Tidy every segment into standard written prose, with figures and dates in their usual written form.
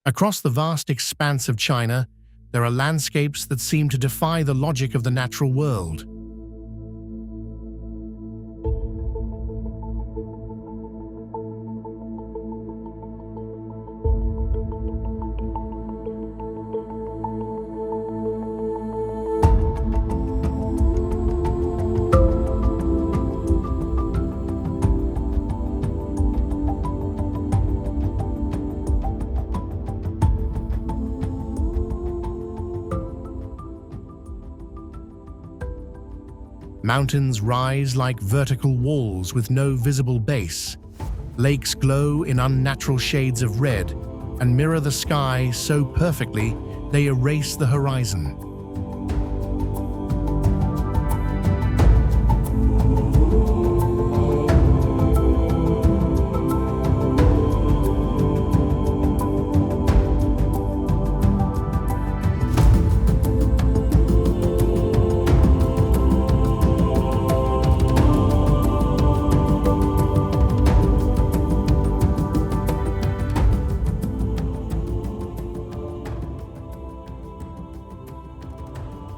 Across the vast expanse of China, there are landscapes that seem to defy the logic of the natural world. Mountains rise like vertical walls with no visible base. Lakes glow in unnatural shades of red and mirror the sky so perfectly they erase the horizon.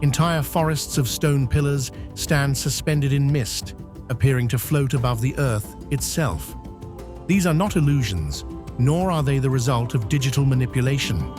Entire forests of stone pillars stand suspended in mist, appearing to float above the earth itself. These are not illusions, nor are they the result of digital manipulation.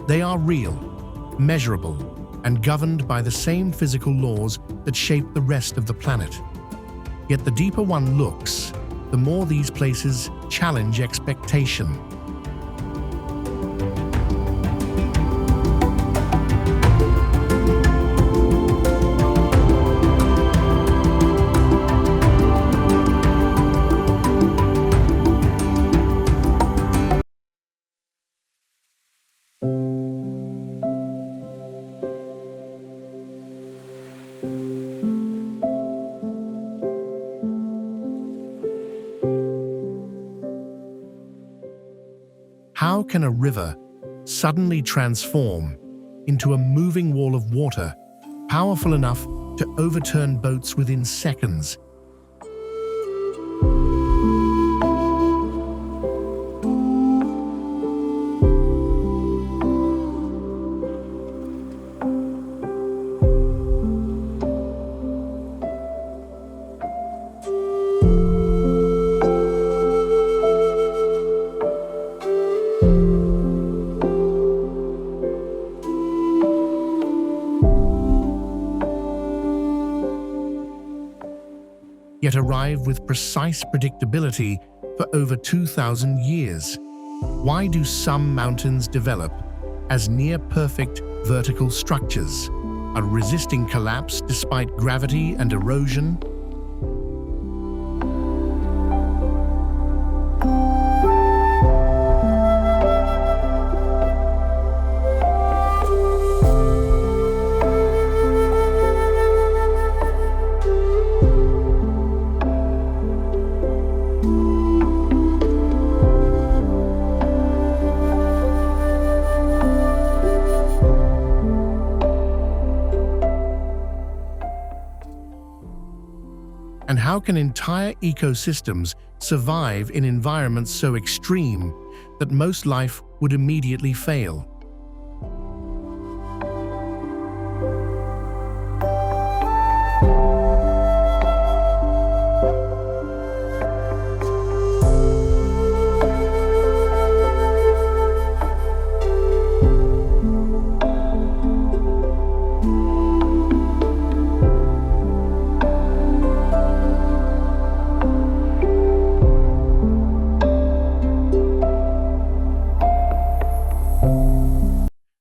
They are real, measurable, and governed by the same physical laws that shape the rest of the planet. Yet the deeper one looks, the more these places challenge expectation. How can a river suddenly transform into a moving wall of water, powerful enough to overturn boats within seconds? Yet arrive with precise predictability for over 2,000 years. Why do some mountains develop as near-perfect vertical structures, are resisting collapse despite gravity and erosion? And how can entire ecosystems survive in environments so extreme that most life would immediately fail?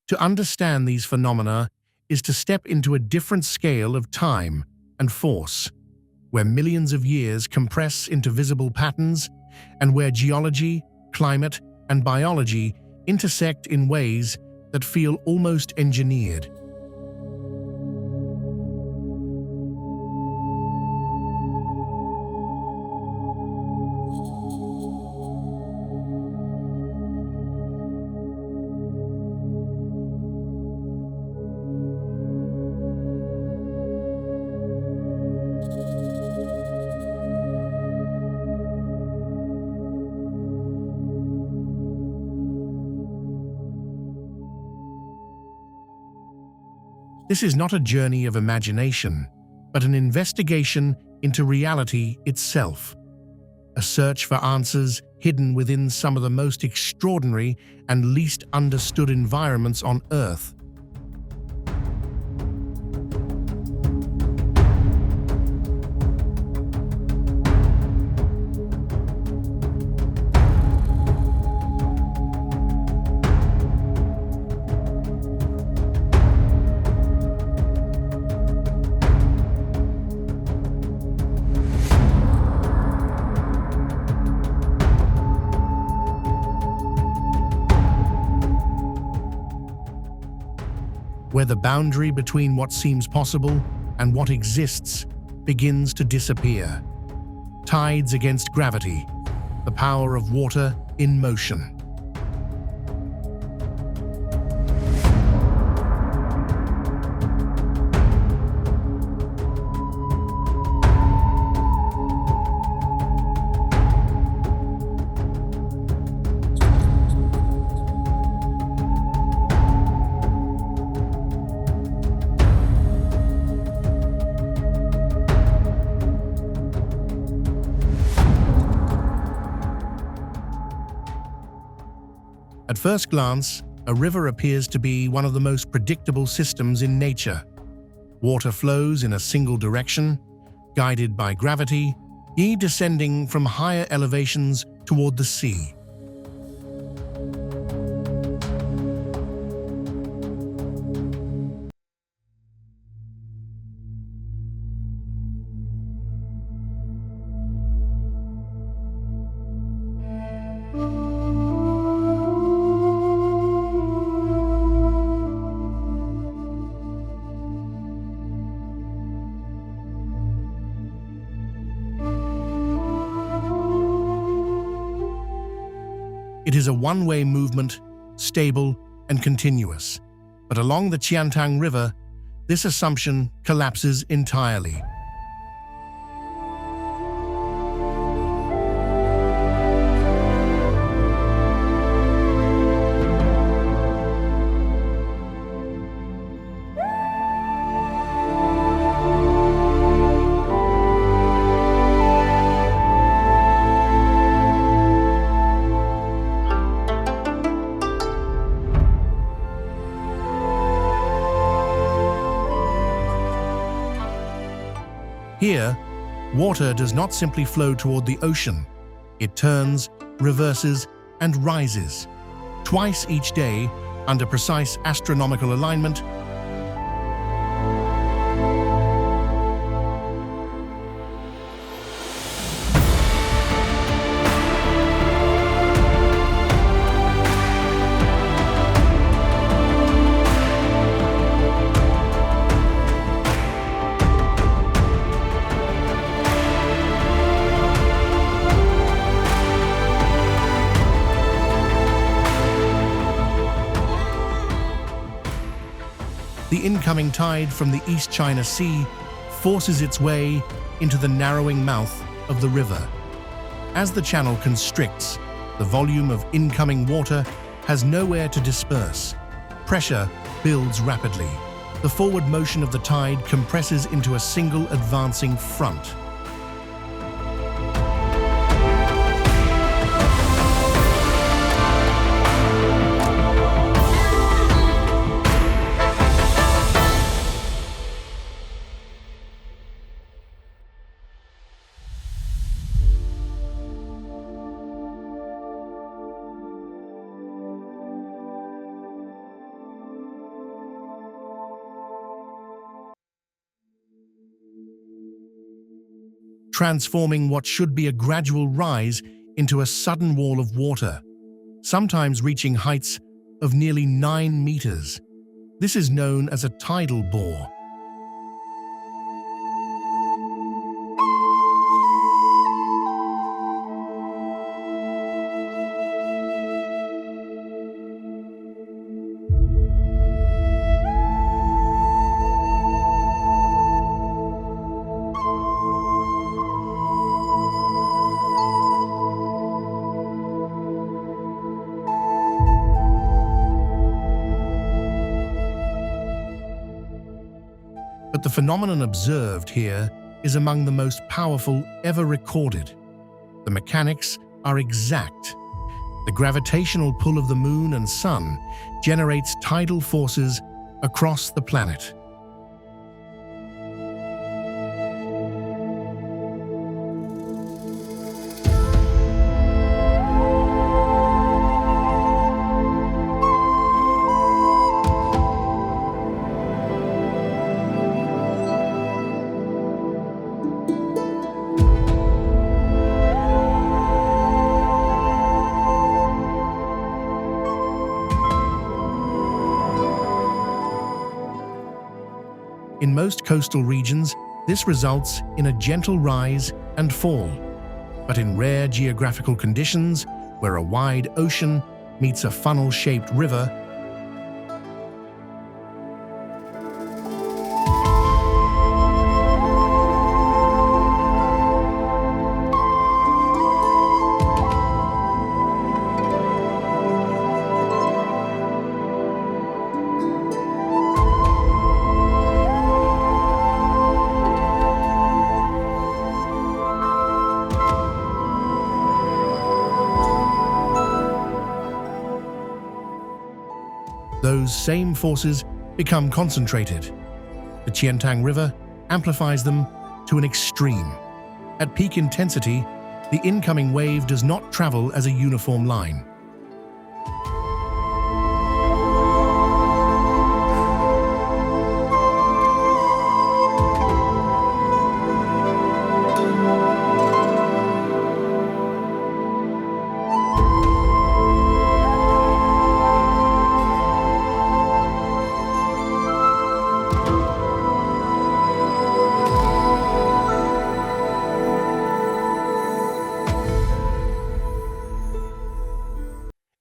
To understand these phenomena is to step into a different scale of time and force, where millions of years compress into visible patterns, and where geology, climate, and biology intersect in ways that feel almost engineered. This is not a journey of imagination, but an investigation into reality itself. A search for answers hidden within some of the most extraordinary and least understood environments on Earth. Where the boundary between what seems possible and what exists begins to disappear. Tides against gravity, the power of water in motion. At first glance, a river appears to be one of the most predictable systems in nature. Water flows in a single direction, guided by gravity, descending from higher elevations toward the sea. It is a one-way movement, stable and continuous. But along the Qiantang River, this assumption collapses entirely. Here, water does not simply flow toward the ocean. It turns, reverses, and rises. Twice each day, under precise astronomical alignment, the incoming tide from the East China Sea forces its way into the narrowing mouth of the river. As the channel constricts, the volume of incoming water has nowhere to disperse. Pressure builds rapidly. The forward motion of the tide compresses into a single advancing front. Transforming what should be a gradual rise into a sudden wall of water. sometimes reaching heights of nearly 9 meters. This is known as a tidal bore. But the phenomenon observed here is among the most powerful ever recorded. The mechanics are exact. The gravitational pull of the moon and sun generates tidal forces across the planet. In most coastal regions, this results in a gentle rise and fall. But in rare geographical conditions, where a wide ocean meets a funnel-shaped river, those same forces become concentrated. The Qiantang River amplifies them to an extreme. At peak intensity, the incoming wave does not travel as a uniform line.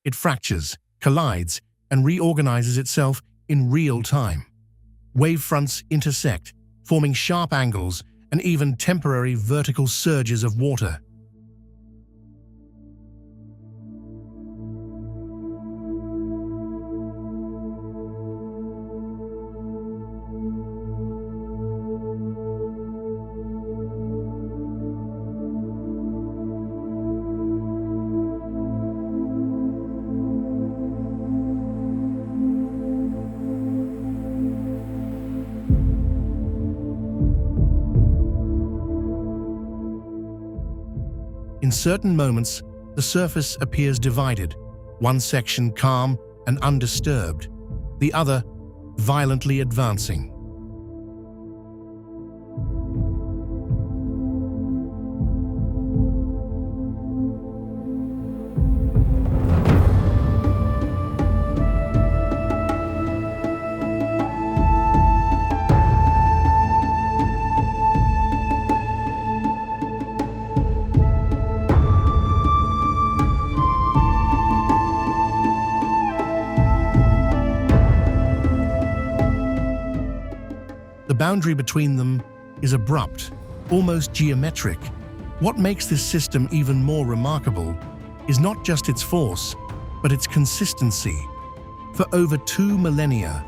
It fractures, collides, and reorganizes itself in real time. Wave fronts intersect, forming sharp angles and even temporary vertical surges of water. In certain moments, the surface appears divided, one section calm and undisturbed, the other violently advancing. The boundary between them is abrupt, almost geometric. What makes this system even more remarkable is not just its force, but its consistency. For over 2 millennia,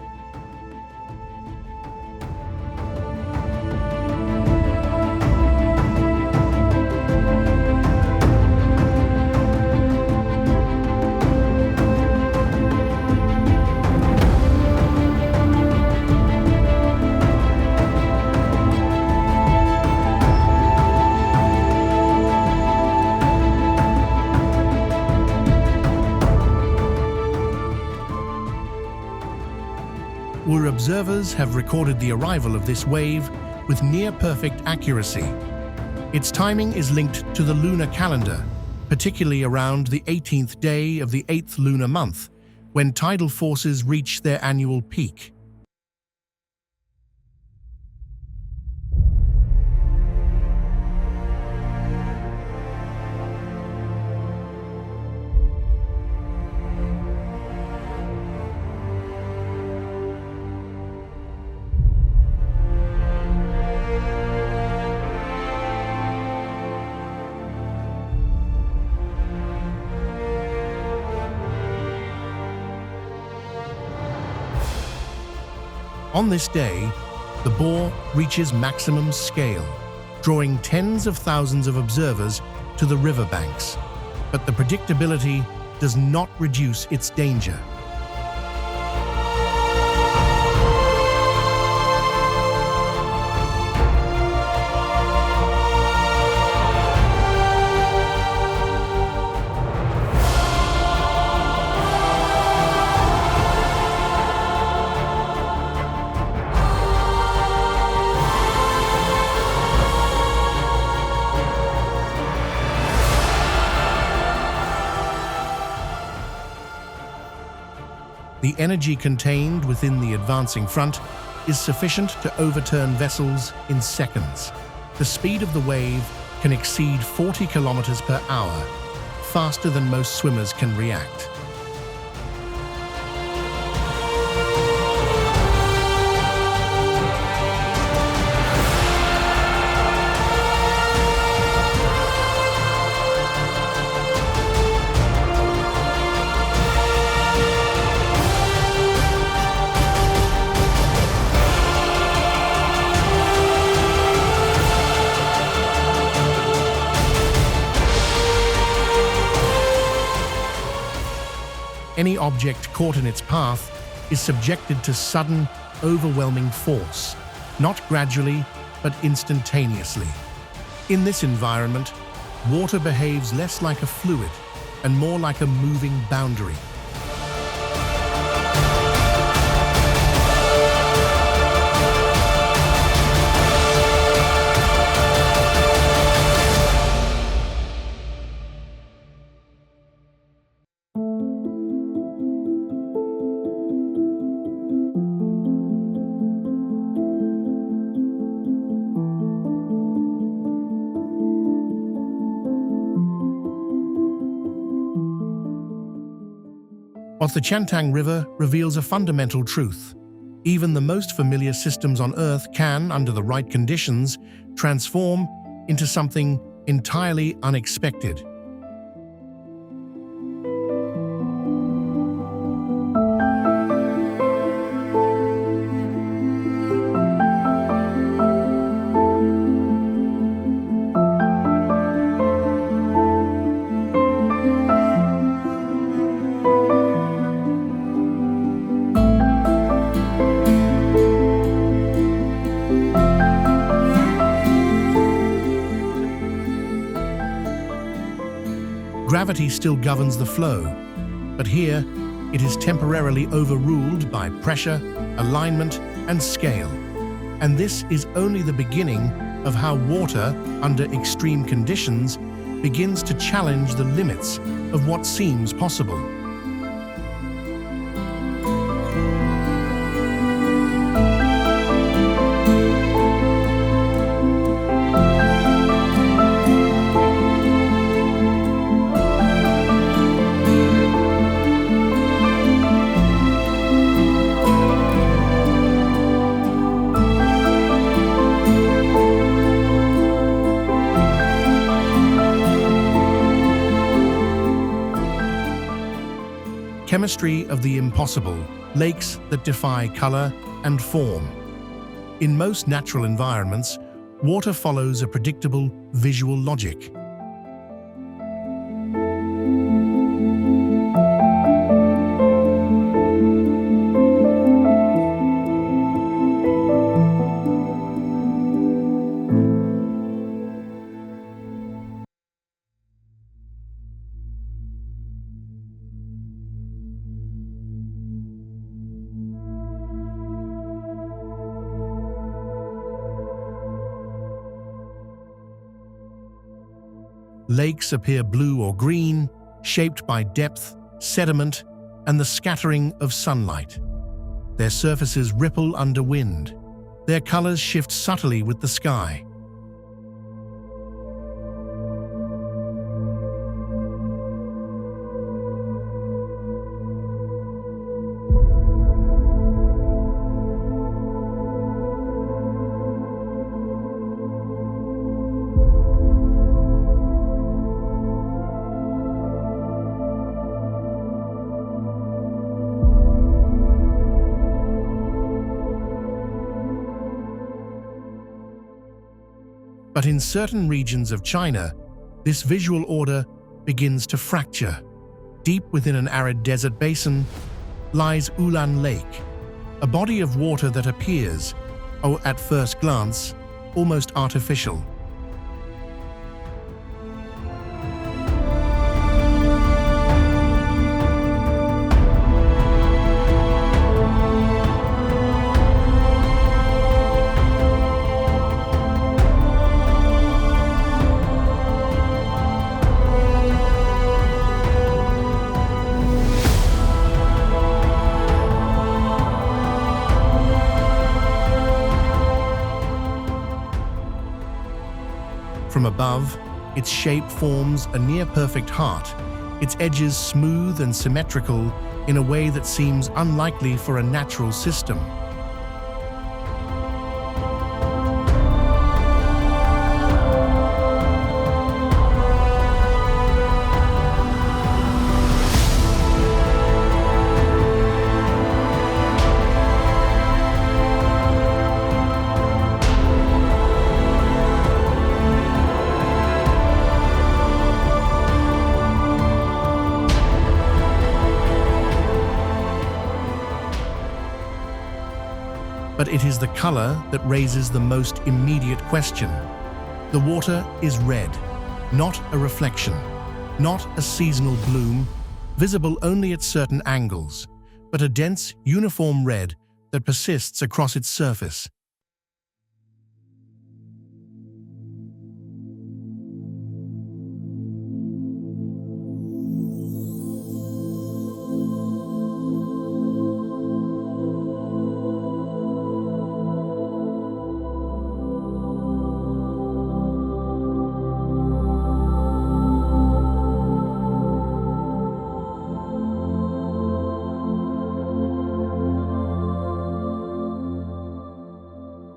where observers have recorded the arrival of this wave with near-perfect accuracy. Its timing is linked to the lunar calendar, particularly around the 18th day of the 8th lunar month, when tidal forces reach their annual peak. On this day, the bore reaches maximum scale, drawing tens of thousands of observers to the riverbanks. But the predictability does not reduce its danger. The energy contained within the advancing front is sufficient to overturn vessels in seconds. The speed of the wave can exceed 40 kilometers per hour, faster than most swimmers can react. Any object caught in its path is subjected to sudden, overwhelming force, not gradually, but instantaneously. In this environment, water behaves less like a fluid and more like a moving boundary. But the Chantang River reveals a fundamental truth. Even the most familiar systems on Earth can, under the right conditions, transform into something entirely unexpected. Gravity still governs the flow, but here it is temporarily overruled by pressure, alignment, and scale. And this is only the beginning of how water, under extreme conditions, begins to challenge the limits of what seems possible. Chemistry of the impossible, lakes that defy color and form. In most natural environments, water follows a predictable visual logic. Lakes appear blue or green, shaped by depth, sediment, and the scattering of sunlight. Their surfaces ripple under wind. Their colors shift subtly with the sky. But in certain regions of China, this visual order begins to fracture. Deep within an arid desert basin lies Ulan Lake, a body of water that appears, at first glance, almost artificial. From above, its shape forms a near-perfect heart, its edges smooth and symmetrical in a way that seems unlikely for a natural system. But it is the color that raises the most immediate question. The water is red, not a reflection, not a seasonal bloom, visible only at certain angles, but a dense, uniform red that persists across its surface.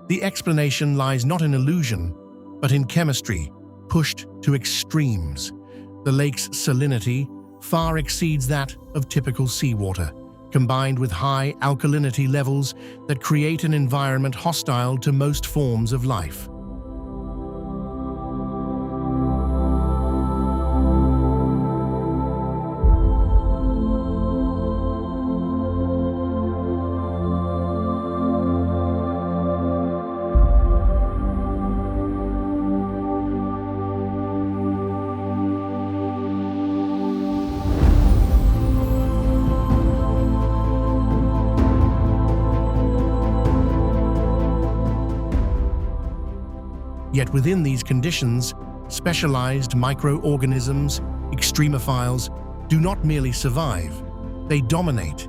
The explanation lies not in illusion, but in chemistry, pushed to extremes. The lake's salinity far exceeds that of typical seawater, combined with high alkalinity levels that create an environment hostile to most forms of life. Yet within these conditions, specialized microorganisms, extremophiles, do not merely survive, they dominate.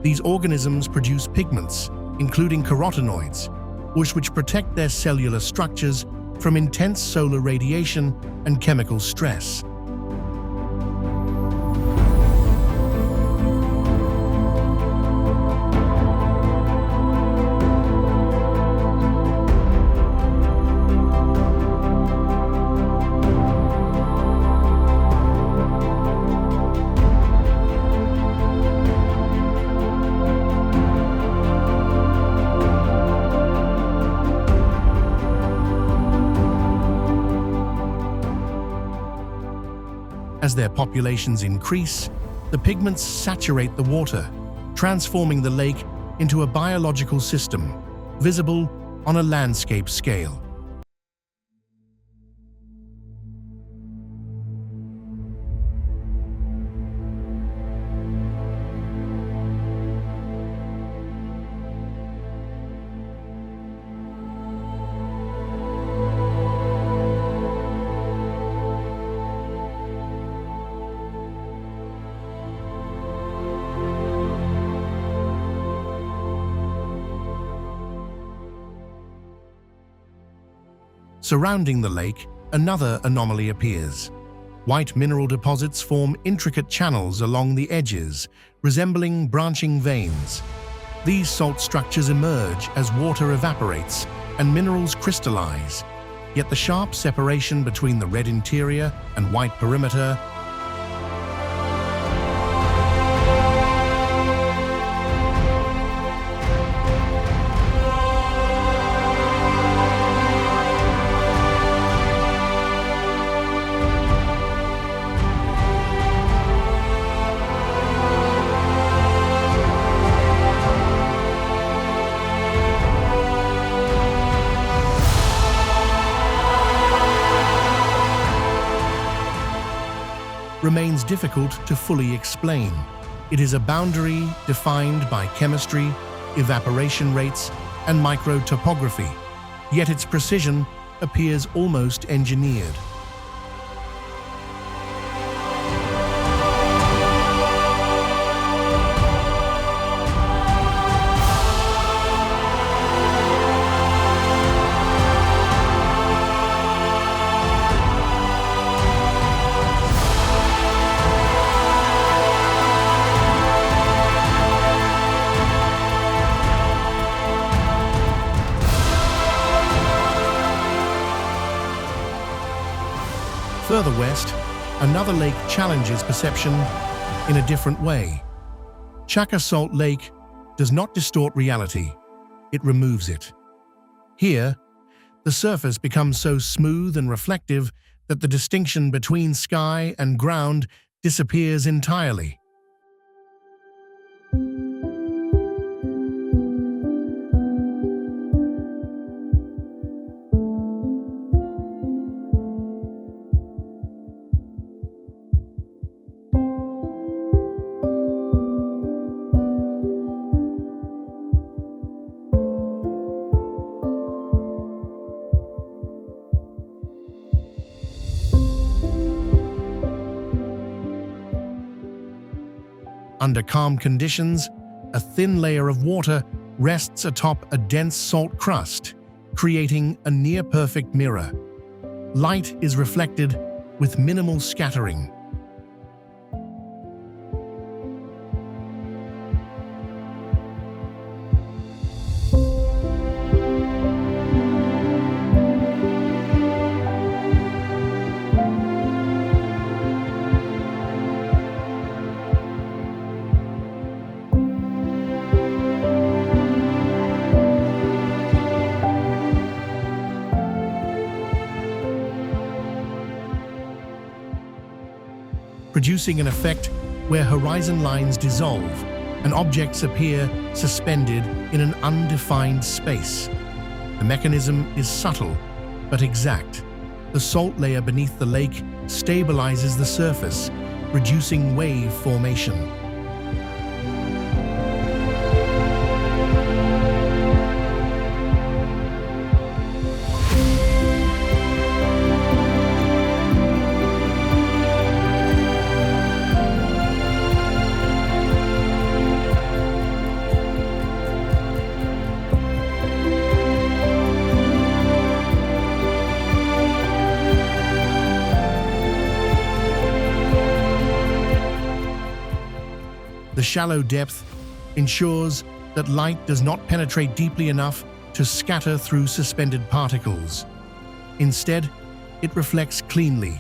These organisms produce pigments, including carotenoids, which protect their cellular structures from intense solar radiation and chemical stress. As their populations increase, the pigments saturate the water, transforming the lake into a biological system, visible on a landscape scale. Surrounding the lake, another anomaly appears. White mineral deposits form intricate channels along the edges, resembling branching veins. These salt structures emerge as water evaporates and minerals crystallize, yet the sharp separation between the red interior and white perimeter remains difficult to fully explain. It is a boundary defined by chemistry, evaporation rates, and microtopography, yet its precision appears almost engineered. Further west, another lake challenges perception in a different way. Chaka Salt Lake does not distort reality, it removes it. Here, the surface becomes so smooth and reflective that the distinction between sky and ground disappears entirely. Under calm conditions, a thin layer of water rests atop a dense salt crust, creating a near-perfect mirror. Light is reflected with minimal scattering. Producing an effect where horizon lines dissolve and objects appear suspended in an undefined space. The mechanism is subtle but exact. The salt layer beneath the lake stabilizes the surface, reducing wave formation. The shallow depth ensures that light does not penetrate deeply enough to scatter through suspended particles. Instead, it reflects cleanly,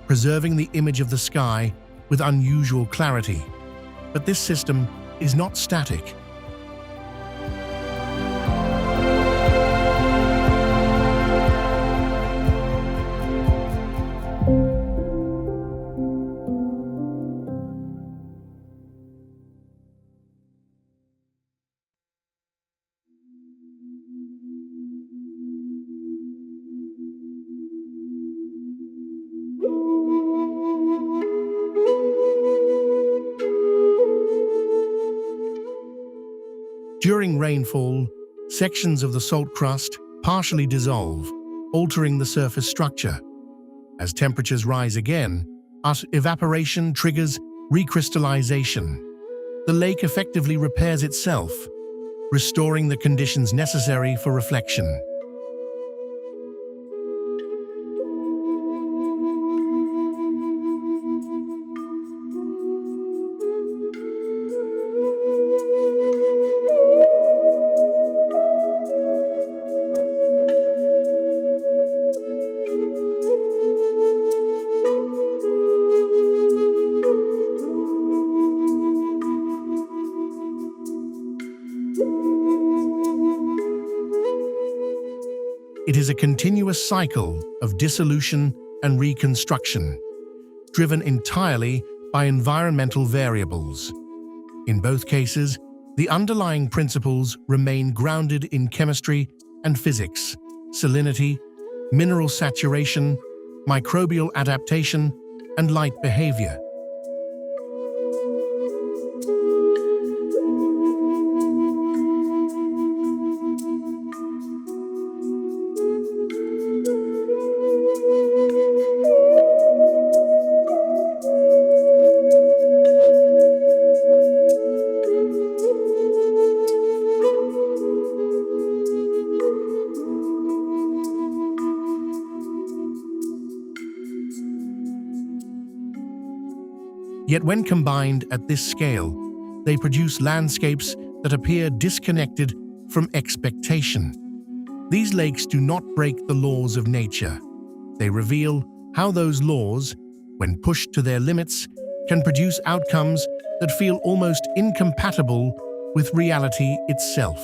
preserving the image of the sky with unusual clarity. But this system is not static. During rainfall, sections of the salt crust partially dissolve, altering the surface structure. As temperatures rise again, evaporation triggers recrystallization. The lake effectively repairs itself, restoring the conditions necessary for reflection. It is a continuous cycle of dissolution and reconstruction, driven entirely by environmental variables. In both cases, the underlying principles remain grounded in chemistry and physics: salinity, mineral saturation, microbial adaptation, and light behavior. Yet when combined at this scale, they produce landscapes that appear disconnected from expectation. These lakes do not break the laws of nature. They reveal how those laws, when pushed to their limits, can produce outcomes that feel almost incompatible with reality itself.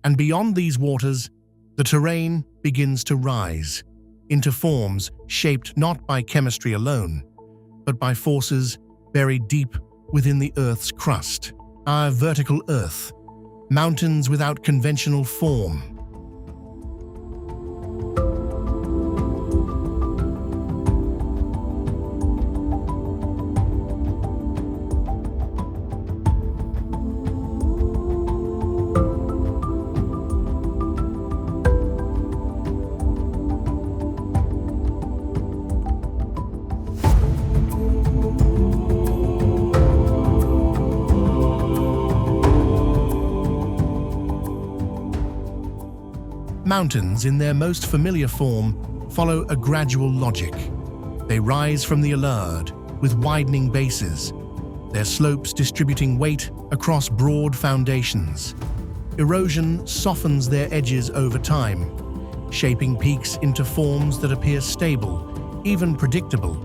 And beyond these waters, the terrain begins to rise into forms shaped not by chemistry alone, but by forces buried deep within the Earth's crust. Our vertical Earth, mountains without conventional form. Mountains, in their most familiar form, follow a gradual logic. They rise from the Alard with widening bases, their slopes distributing weight across broad foundations. Erosion softens their edges over time, shaping peaks into forms that appear stable, even predictable.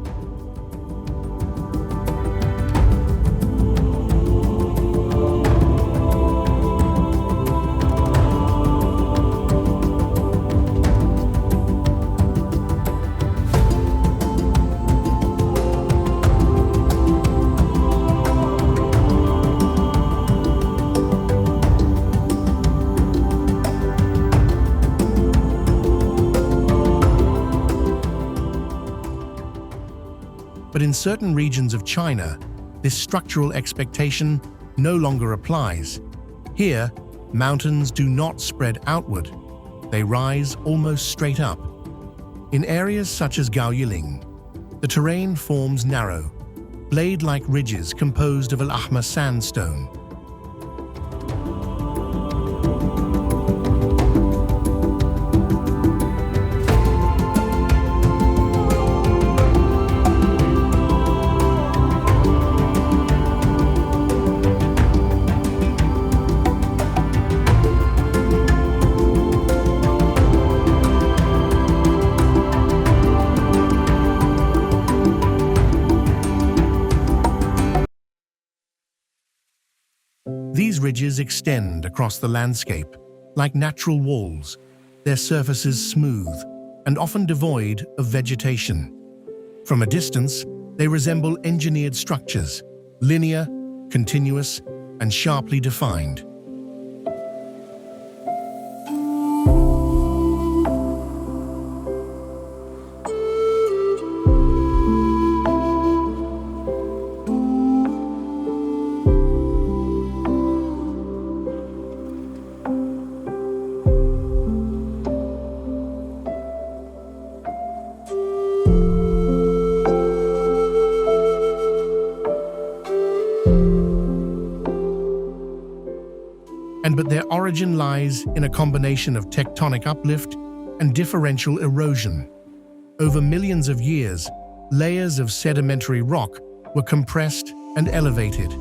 But in certain regions of China, this structural expectation no longer applies. Here, mountains do not spread outward. They rise almost straight up. In areas such as Gaoyiling, the terrain forms narrow, blade-like ridges composed of Al-Ahmar sandstone. These ridges extend across the landscape like natural walls, their surfaces smooth and often devoid of vegetation. From a distance, they resemble engineered structures, linear, continuous, and sharply defined. but their origin lies in a combination of tectonic uplift and differential erosion. Over millions of years, layers of sedimentary rock were compressed and elevated.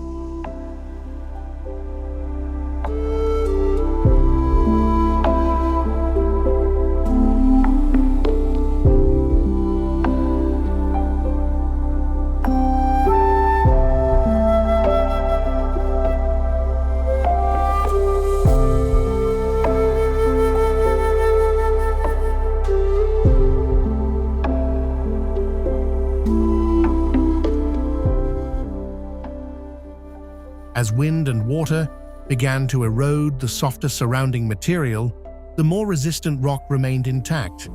As wind and water began to erode the softer surrounding material, the more resistant rock remained intact,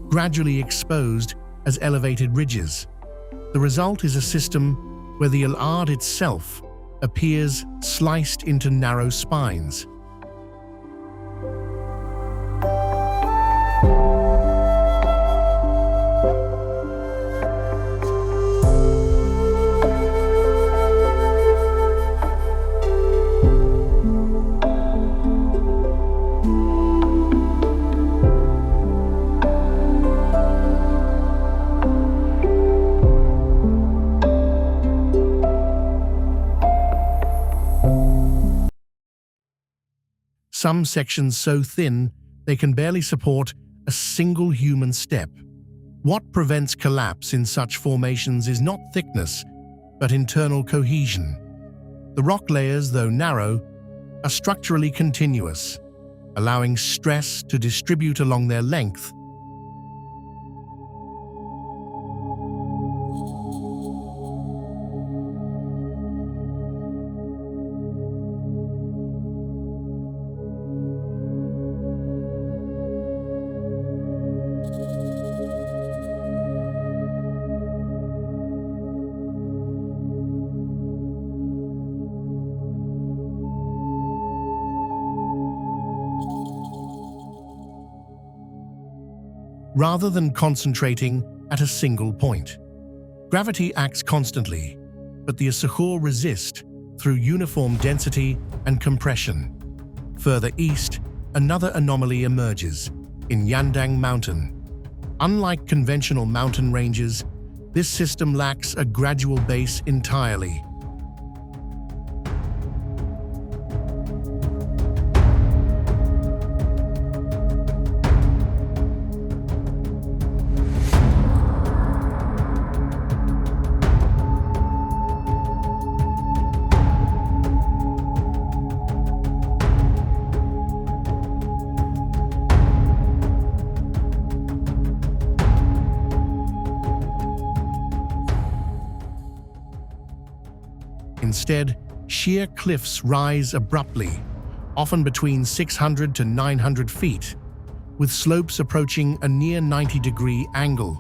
gradually exposed as elevated ridges. The result is a system where the Al-Ard itself appears sliced into narrow spines. Some sections so thin they can barely support a single human step. What prevents collapse in such formations is not thickness, but internal cohesion. The rock layers, though narrow, are structurally continuous, allowing stress to distribute along their length. Rather than concentrating at a single point, gravity acts constantly, but the Sahur resist through uniform density and compression. Further east, another anomaly emerges in Yandang Mountain. Unlike conventional mountain ranges, this system lacks a gradual base entirely. Instead, sheer cliffs rise abruptly, often between 600 to 900 feet, with slopes approaching a near 90-degree angle.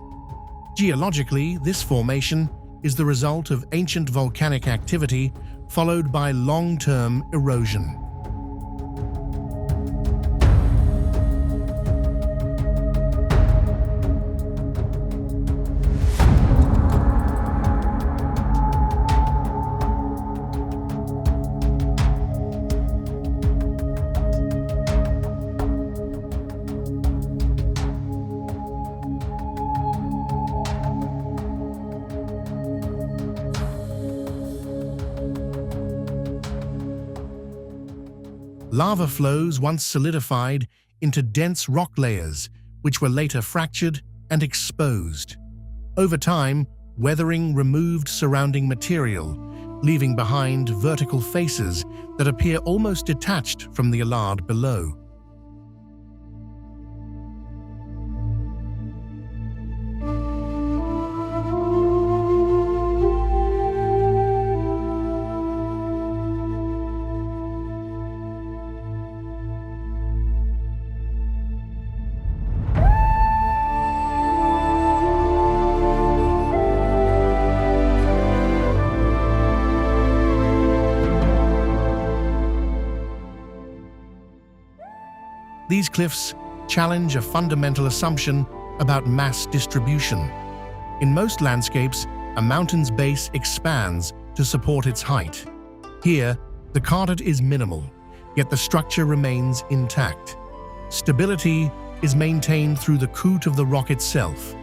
Geologically, this formation is the result of ancient volcanic activity followed by long-term erosion. Lava flows once solidified into dense rock layers, which were later fractured and exposed. Over time, weathering removed surrounding material, leaving behind vertical faces that appear almost detached from the Al-Ard below. These cliffs challenge a fundamental assumption about mass distribution. In most landscapes, a mountain's base expands to support its height. Here, the contact is minimal, yet the structure remains intact. Stability is maintained through the coat of the rock itself.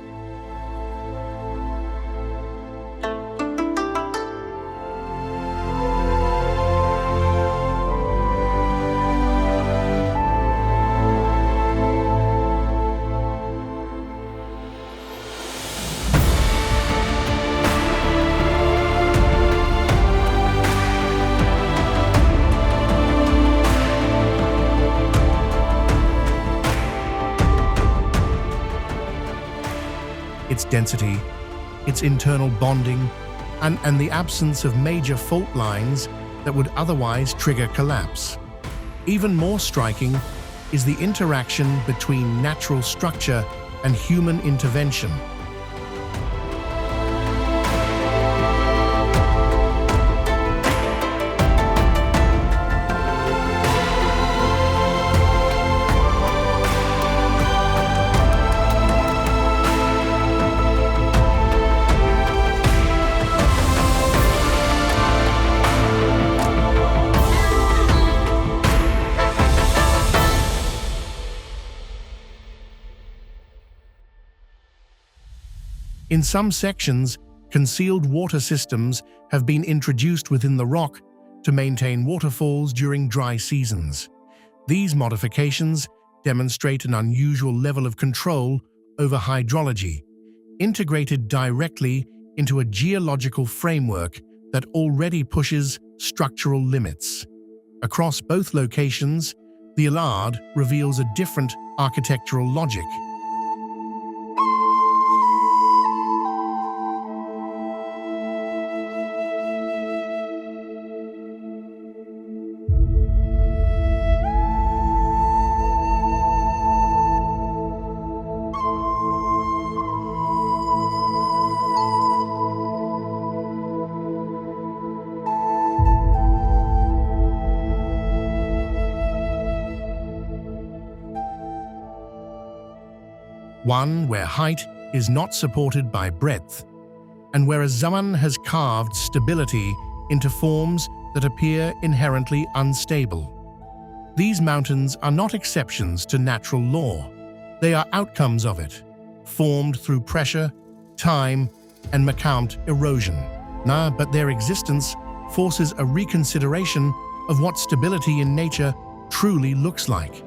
Its density, its internal bonding, and the absence of major fault lines that would otherwise trigger collapse. Even more striking is the interaction between natural structure and human intervention. In some sections, concealed water systems have been introduced within the rock to maintain waterfalls during dry seasons. These modifications demonstrate an unusual level of control over hydrology, integrated directly into a geological framework that already pushes structural limits. Across both locations, the Allard reveals a different architectural logic. One where height is not supported by breadth, and where Zaman has carved stability into forms that appear inherently unstable. These mountains are not exceptions to natural law. They are outcomes of it, formed through pressure, time, and markant erosion. But their existence forces a reconsideration of what stability in nature truly looks like.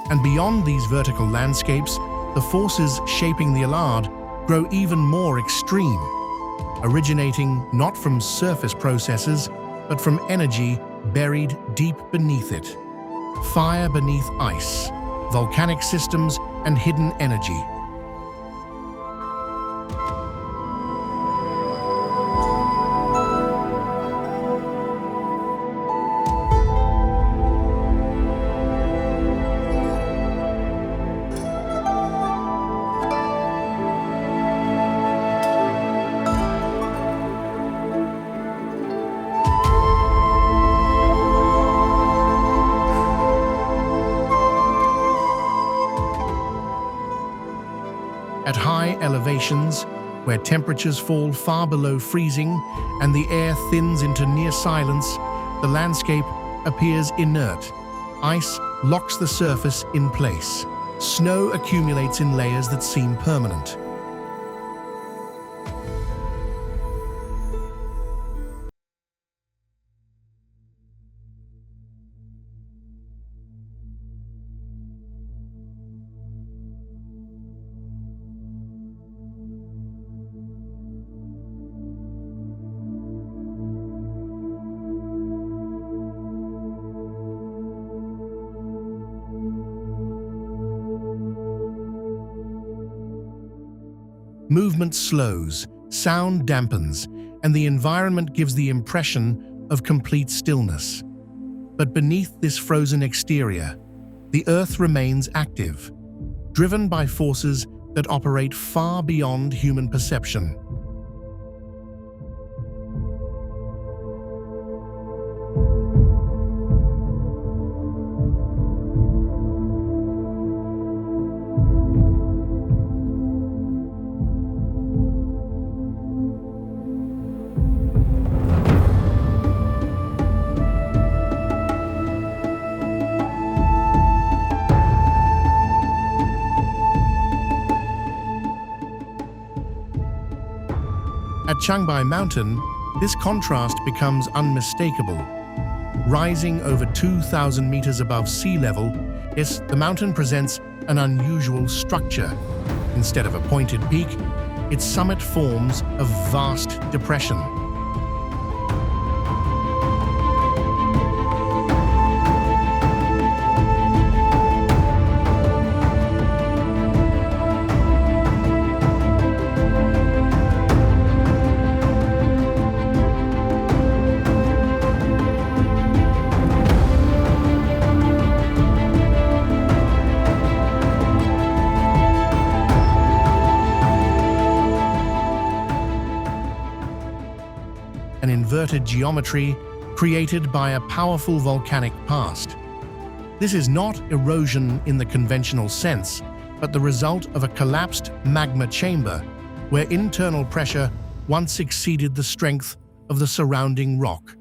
And beyond these vertical landscapes, the forces shaping the Allard grow even more extreme, originating not from surface processes, but from energy buried deep beneath it. Fire beneath ice, volcanic systems, and hidden energy. At high elevations, where temperatures fall far below freezing and the air thins into near silence, the landscape appears inert. Ice locks the surface in place. Snow accumulates in layers that seem permanent. Movement slows, sound dampens, and the environment gives the impression of complete stillness. But beneath this frozen exterior, the Earth remains active, driven by forces that operate far beyond human perception. At Changbai Mountain, this contrast becomes unmistakable. Rising over 2,000 meters above sea level, the mountain presents an unusual structure. Instead of a pointed peak, its summit forms a vast depression. An inverted geometry created by a powerful volcanic past. This is not erosion in the conventional sense, but the result of a collapsed magma chamber where internal pressure once exceeded the strength of the surrounding rock.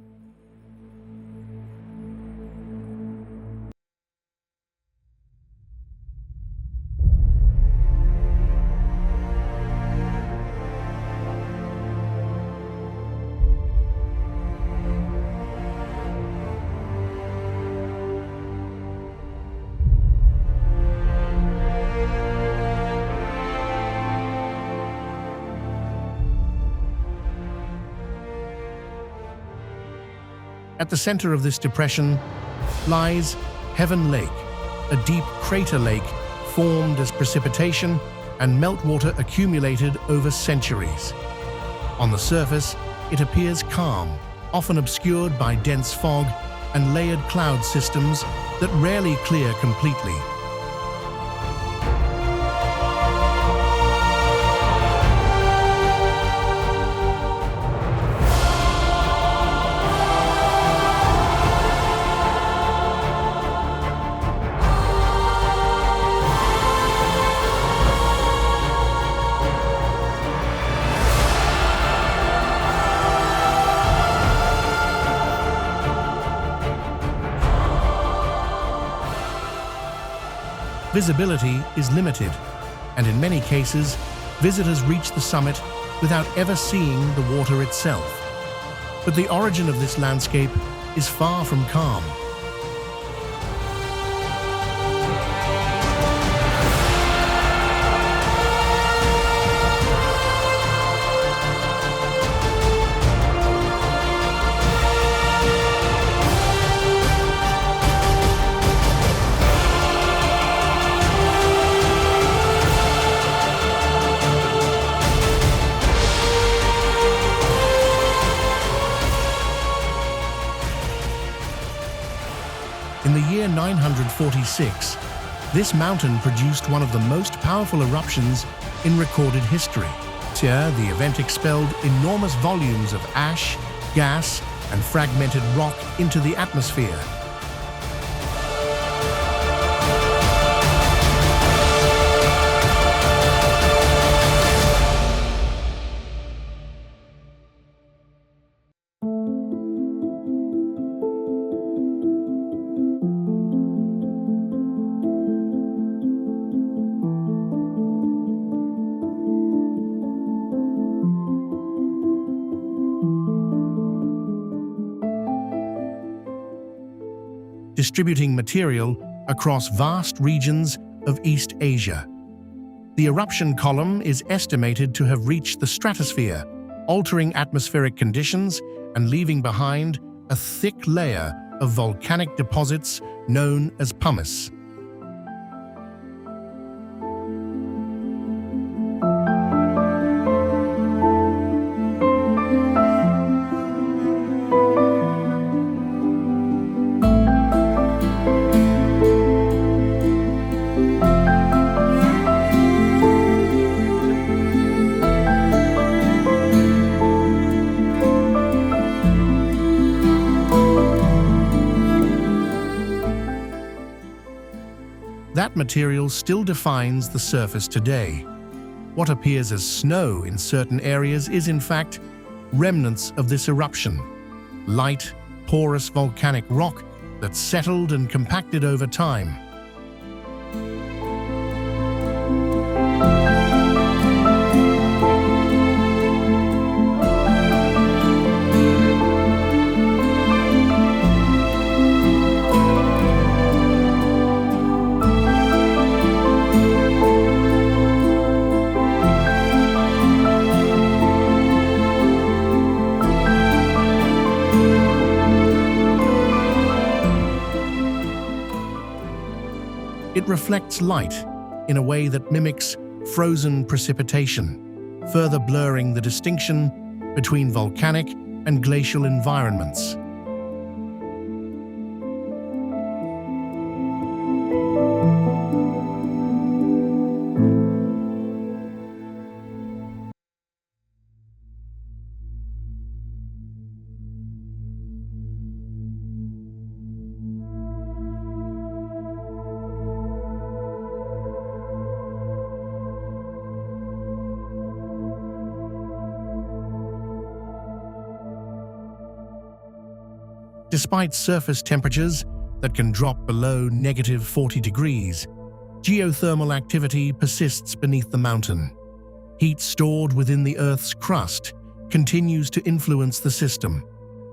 At the center of this depression lies Heaven Lake, a deep crater lake formed as precipitation and meltwater accumulated over centuries. On the surface, it appears calm, often obscured by dense fog and layered cloud systems that rarely clear completely. Visibility is limited, and in many cases, visitors reach the summit without ever seeing the water itself. But the origin of this landscape is far from calm. In the year 946, this mountain produced one of the most powerful eruptions in recorded history. Here, the event expelled enormous volumes of ash, gas, and fragmented rock into the atmosphere. Distributing material across vast regions of East Asia. The eruption column is estimated to have reached the stratosphere, altering atmospheric conditions and leaving behind a thick layer of volcanic deposits known as pumice. That material still defines the surface today. What appears as snow in certain areas is, in fact, remnants of this eruption. Light, porous volcanic rock that settled and compacted over time. It reflects light in a way that mimics frozen precipitation, further blurring the distinction between volcanic and glacial environments. Despite surface temperatures that can drop below -40 degrees, geothermal activity persists beneath the mountain. Heat stored within the Earth's crust continues to influence the system,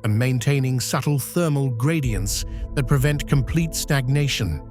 and maintaining subtle thermal gradients that prevent complete stagnation.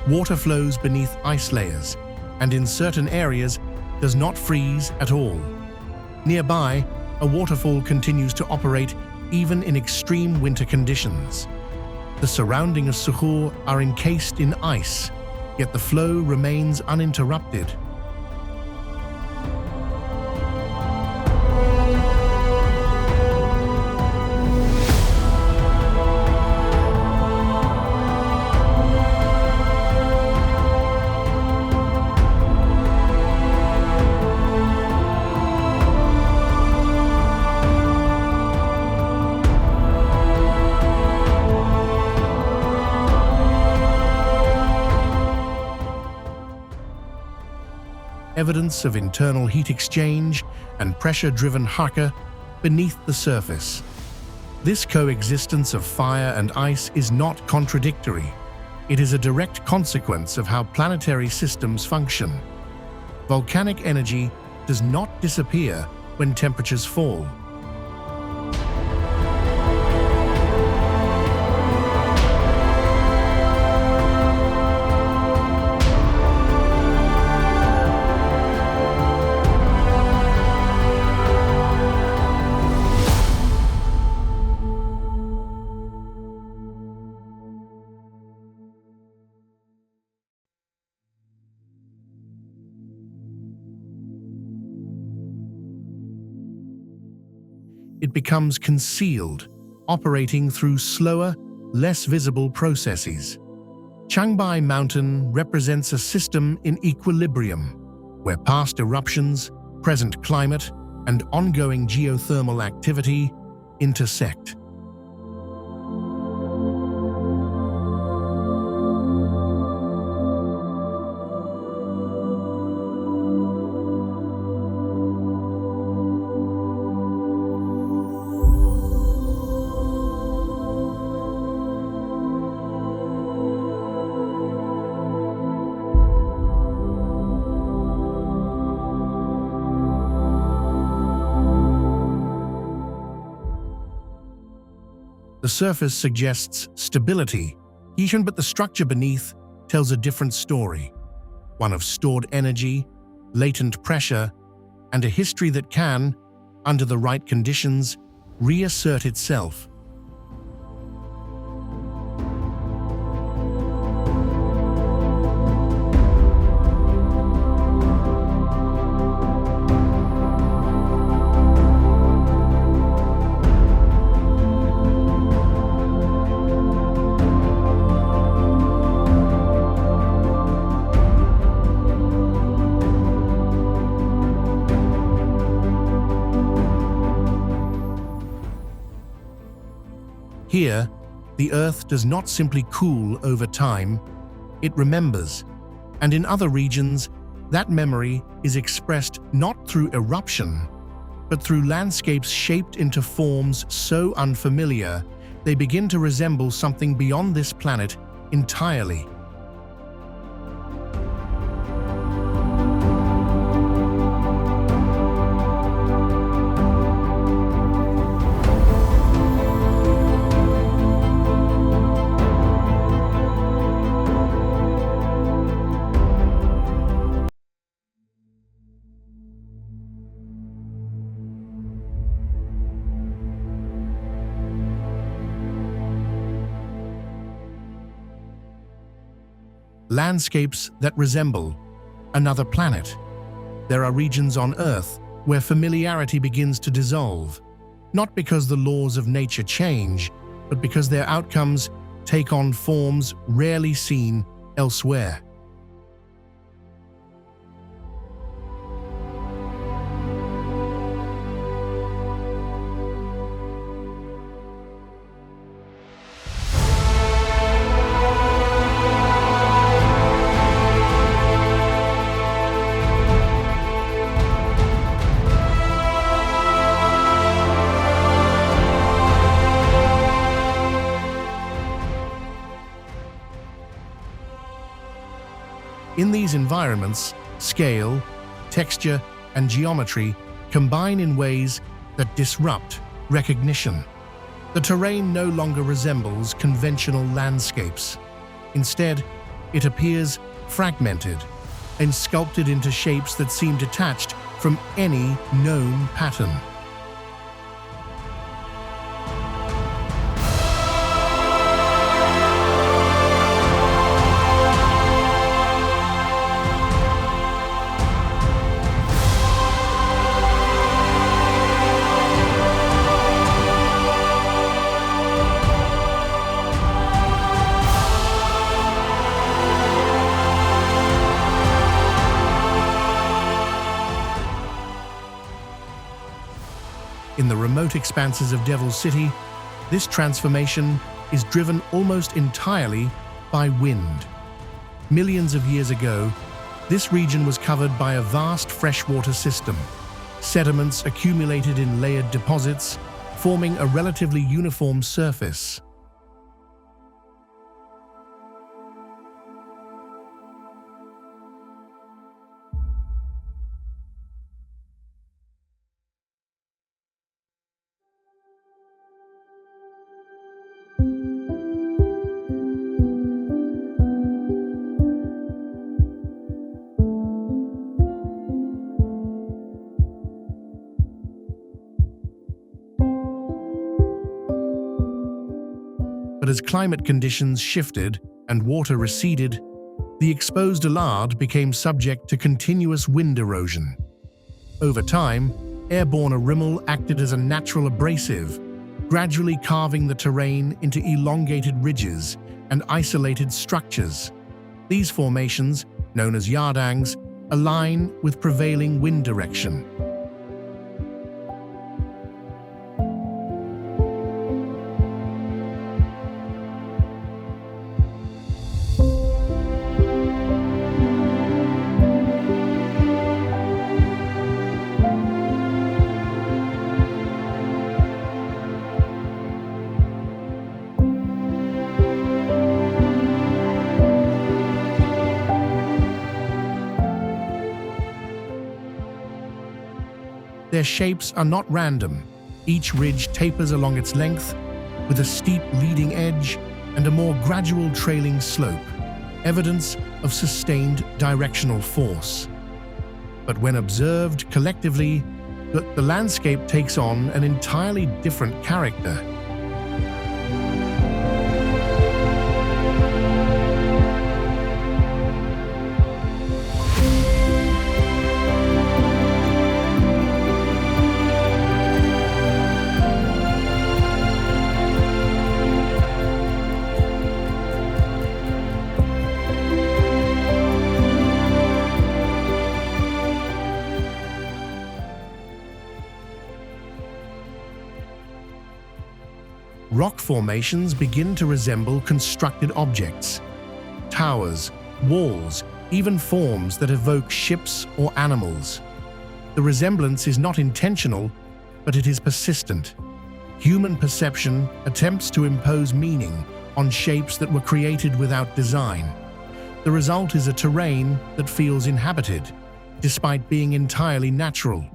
Water flows beneath ice layers, and in certain areas does not freeze at all. Nearby, a waterfall continues to operate even in extreme winter conditions. The surroundings of Sukhur are encased in ice, yet the flow remains uninterrupted. Evidence of internal heat exchange and pressure-driven harka beneath the surface. This coexistence of fire and ice is not contradictory. It is a direct consequence of how planetary systems function. Volcanic energy does not disappear when temperatures fall. It becomes concealed, operating through slower, less visible processes. Changbai Mountain represents a system in equilibrium, where past eruptions, present climate, and ongoing geothermal activity intersect. The surface suggests stability, but the structure beneath tells a different story, one of stored energy, latent pressure, and a history that can, under the right conditions, reassert itself. Here, the Earth does not simply cool over time, it remembers. And in other regions, that memory is expressed not through eruption, but through landscapes shaped into forms so unfamiliar, they begin to resemble something beyond this planet entirely. Landscapes that resemble another planet. There are regions on Earth where familiarity begins to dissolve, not because the laws of nature change, but because their outcomes take on forms rarely seen elsewhere. In these environments, scale, texture, and geometry combine in ways that disrupt recognition. The terrain no longer resembles conventional landscapes. Instead, it appears fragmented and sculpted into shapes that seem detached from any known pattern. In the remote expanses of Devil's City, this transformation is driven almost entirely by wind. Millions of years ago, this region was covered by a vast freshwater system. Sediments accumulated in layered deposits, forming a relatively uniform surface. But as climate conditions shifted and water receded, the exposed allard became subject to continuous wind erosion. Over time, airborne arimal acted as a natural abrasive, gradually carving the terrain into elongated ridges and isolated structures. These formations, known as yardangs, align with prevailing wind direction. Their shapes are not random. Each ridge tapers along its length, with a steep leading edge and a more gradual trailing slope, evidence of sustained directional force. But when observed collectively, the landscape takes on an entirely different character. rock formations begin to resemble constructed objects. Towers, walls, even forms that evoke ships or animals. The resemblance is not intentional, but it is persistent. Human perception attempts to impose meaning on shapes that were created without design. The result is a terrain that feels inhabited, despite being entirely natural.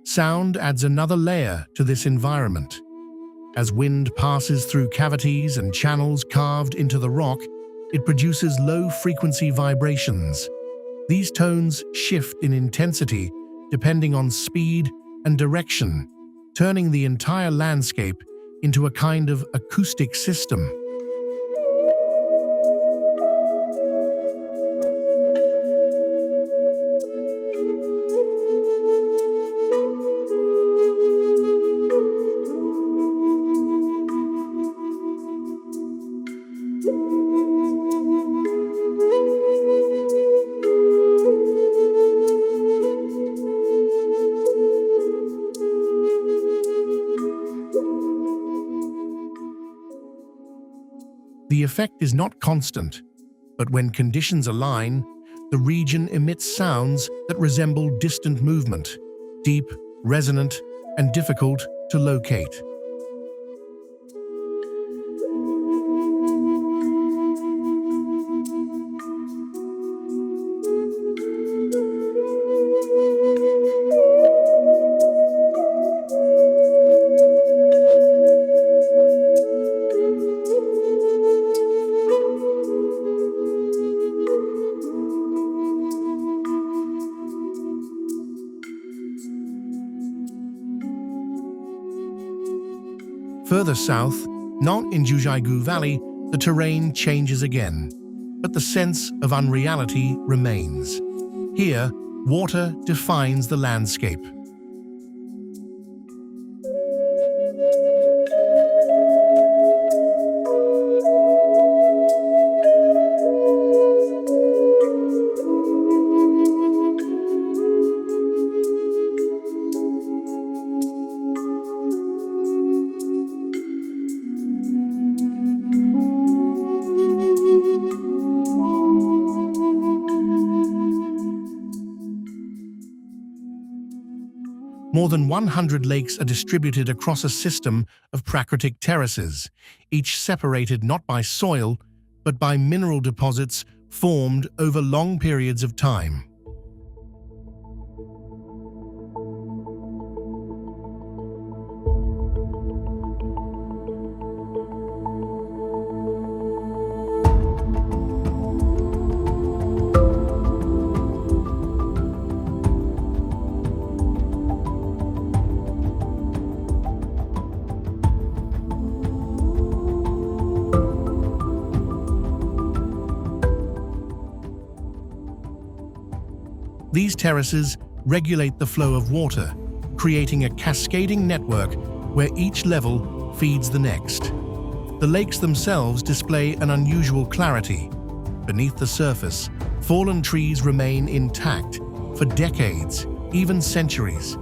Sound adds another layer to this environment. As wind passes through cavities and channels carved into the rock, it produces low-frequency vibrations. These tones shift in intensity depending on speed and direction, turning the entire landscape into a kind of acoustic system. The effect is not constant, but when conditions align, the region emits sounds that resemble distant movement, deep, resonant, and difficult to locate. Further south, not in Jiuzhaigou Valley, the terrain changes again, but the sense of unreality remains. Here, water defines the landscape. More than 100 lakes are distributed across a system of prakriti terraces, each separated not by soil, but by mineral deposits formed over long periods of time. These terraces regulate the flow of water, creating a cascading network where each level feeds the next. The lakes themselves display an unusual clarity. Beneath the surface, fallen trees remain intact for decades, even centuries.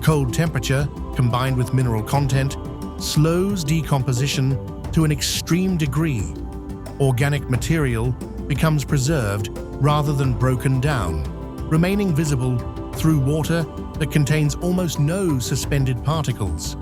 Cold temperature, combined with mineral content, slows decomposition to an extreme degree. Organic material becomes preserved rather than broken down, remaining visible through water that contains almost no suspended particles.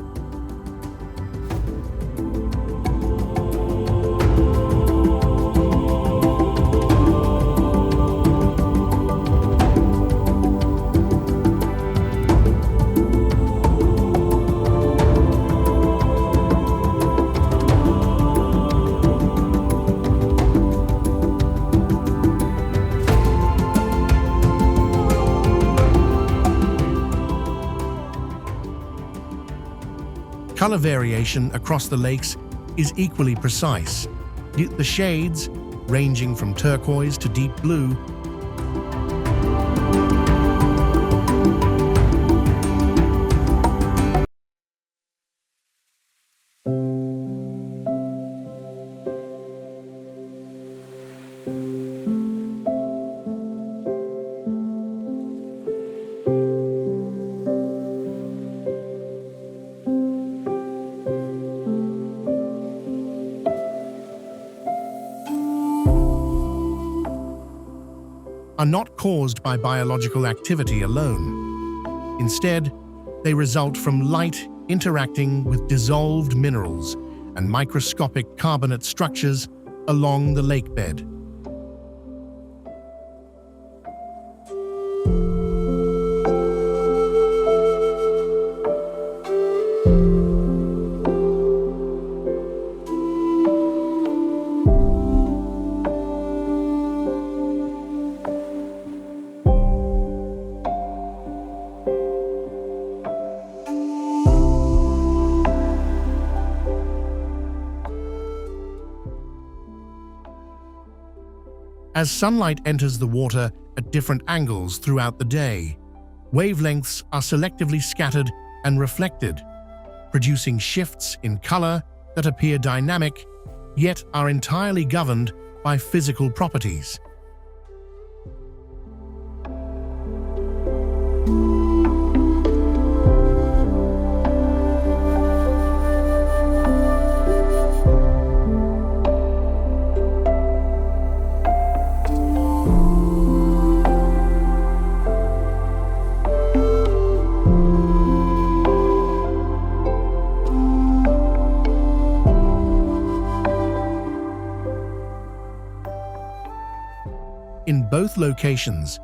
color variation across the lakes is equally precise. The shades, ranging from turquoise to deep blue, are not caused by biological activity alone. Instead, they result from light interacting with dissolved minerals and microscopic carbonate structures along the lake bed. As sunlight enters the water at different angles throughout the day, wavelengths are selectively scattered and reflected, producing shifts in color that appear dynamic, yet are entirely governed by physical properties. In both locations,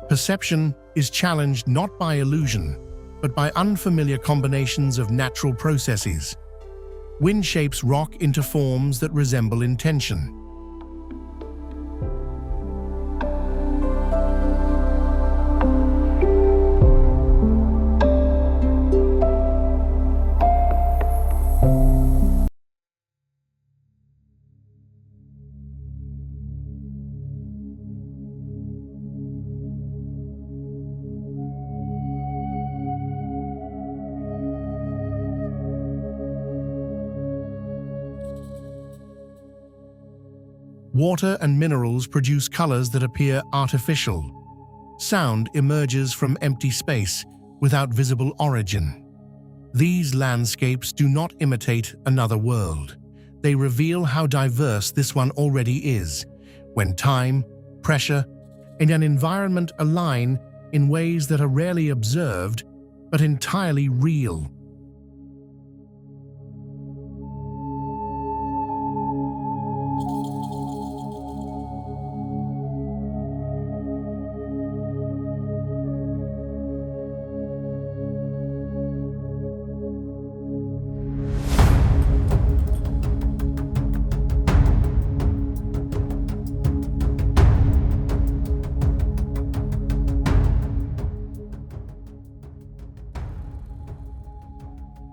perception is challenged not by illusion, but by unfamiliar combinations of natural processes. Wind shapes rock into forms that resemble intention. Water and minerals produce colors that appear artificial. Sound emerges from empty space without visible origin. These landscapes do not imitate another world. They reveal how diverse this one already is, when time, pressure, and an environment align in ways that are rarely observed, but entirely real.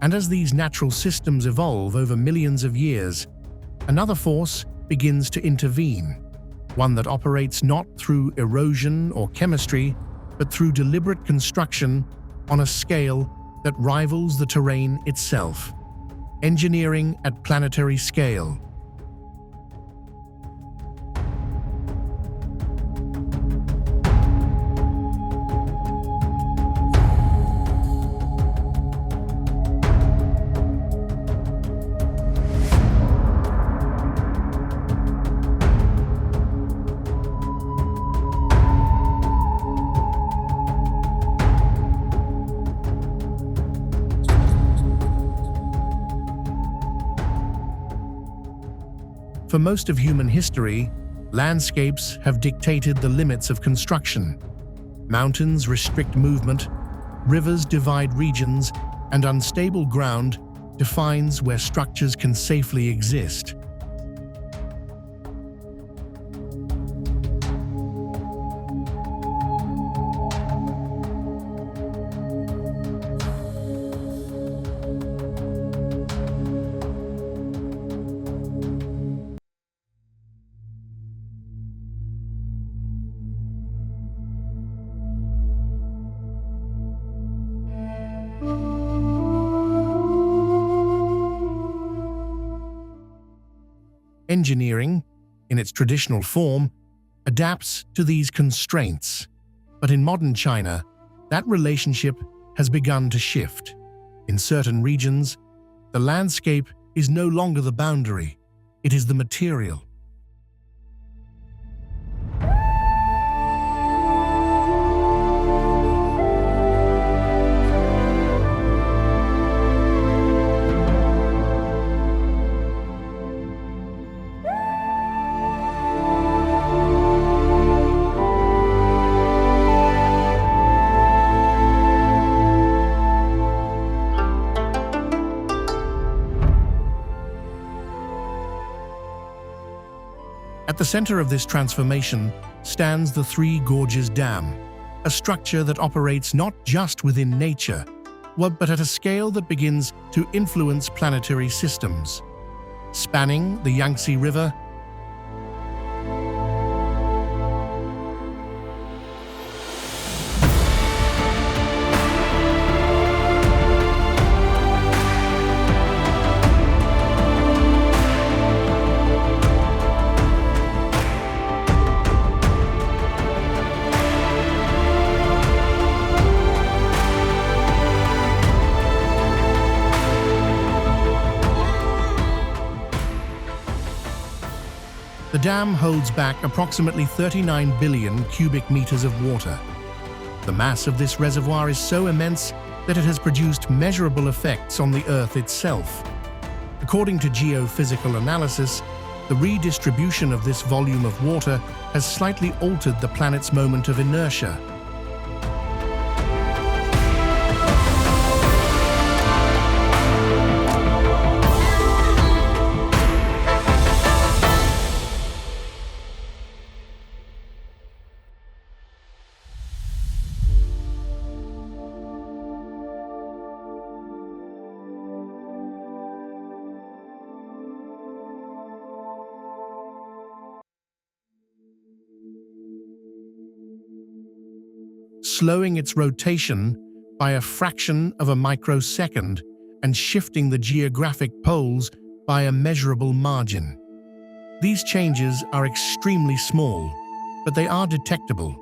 And as these natural systems evolve over millions of years, another force begins to intervene, one that operates not through erosion or chemistry, but through deliberate construction on a scale that rivals the terrain itself. Engineering at planetary scale. For most of human history, landscapes have dictated the limits of construction. Mountains restrict movement, rivers divide regions, and unstable ground defines where structures can safely exist. Engineering, in its traditional form, adapts to these constraints. But in modern China, that relationship has begun to shift. In certain regions, the landscape is no longer the boundary, it is the material. At the center of this transformation stands the Three Gorges Dam, a structure that operates not just within nature, but at a scale that begins to influence planetary systems. Spanning the Yangtze River, the dam holds back approximately 39 billion cubic meters of water. The mass of this reservoir is so immense that it has produced measurable effects on the Earth itself. According to geophysical analysis, the redistribution of this volume of water has slightly altered the planet's moment of inertia. Slowing its rotation by a fraction of a microsecond and shifting the geographic poles by a measurable margin. These changes are extremely small, but they are detectable.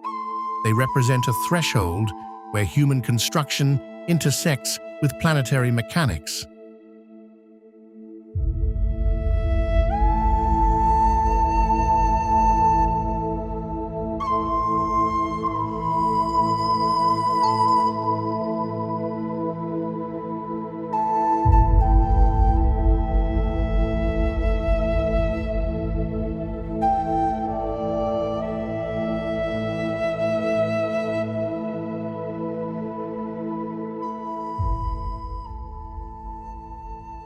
They represent a threshold where human construction intersects with planetary mechanics.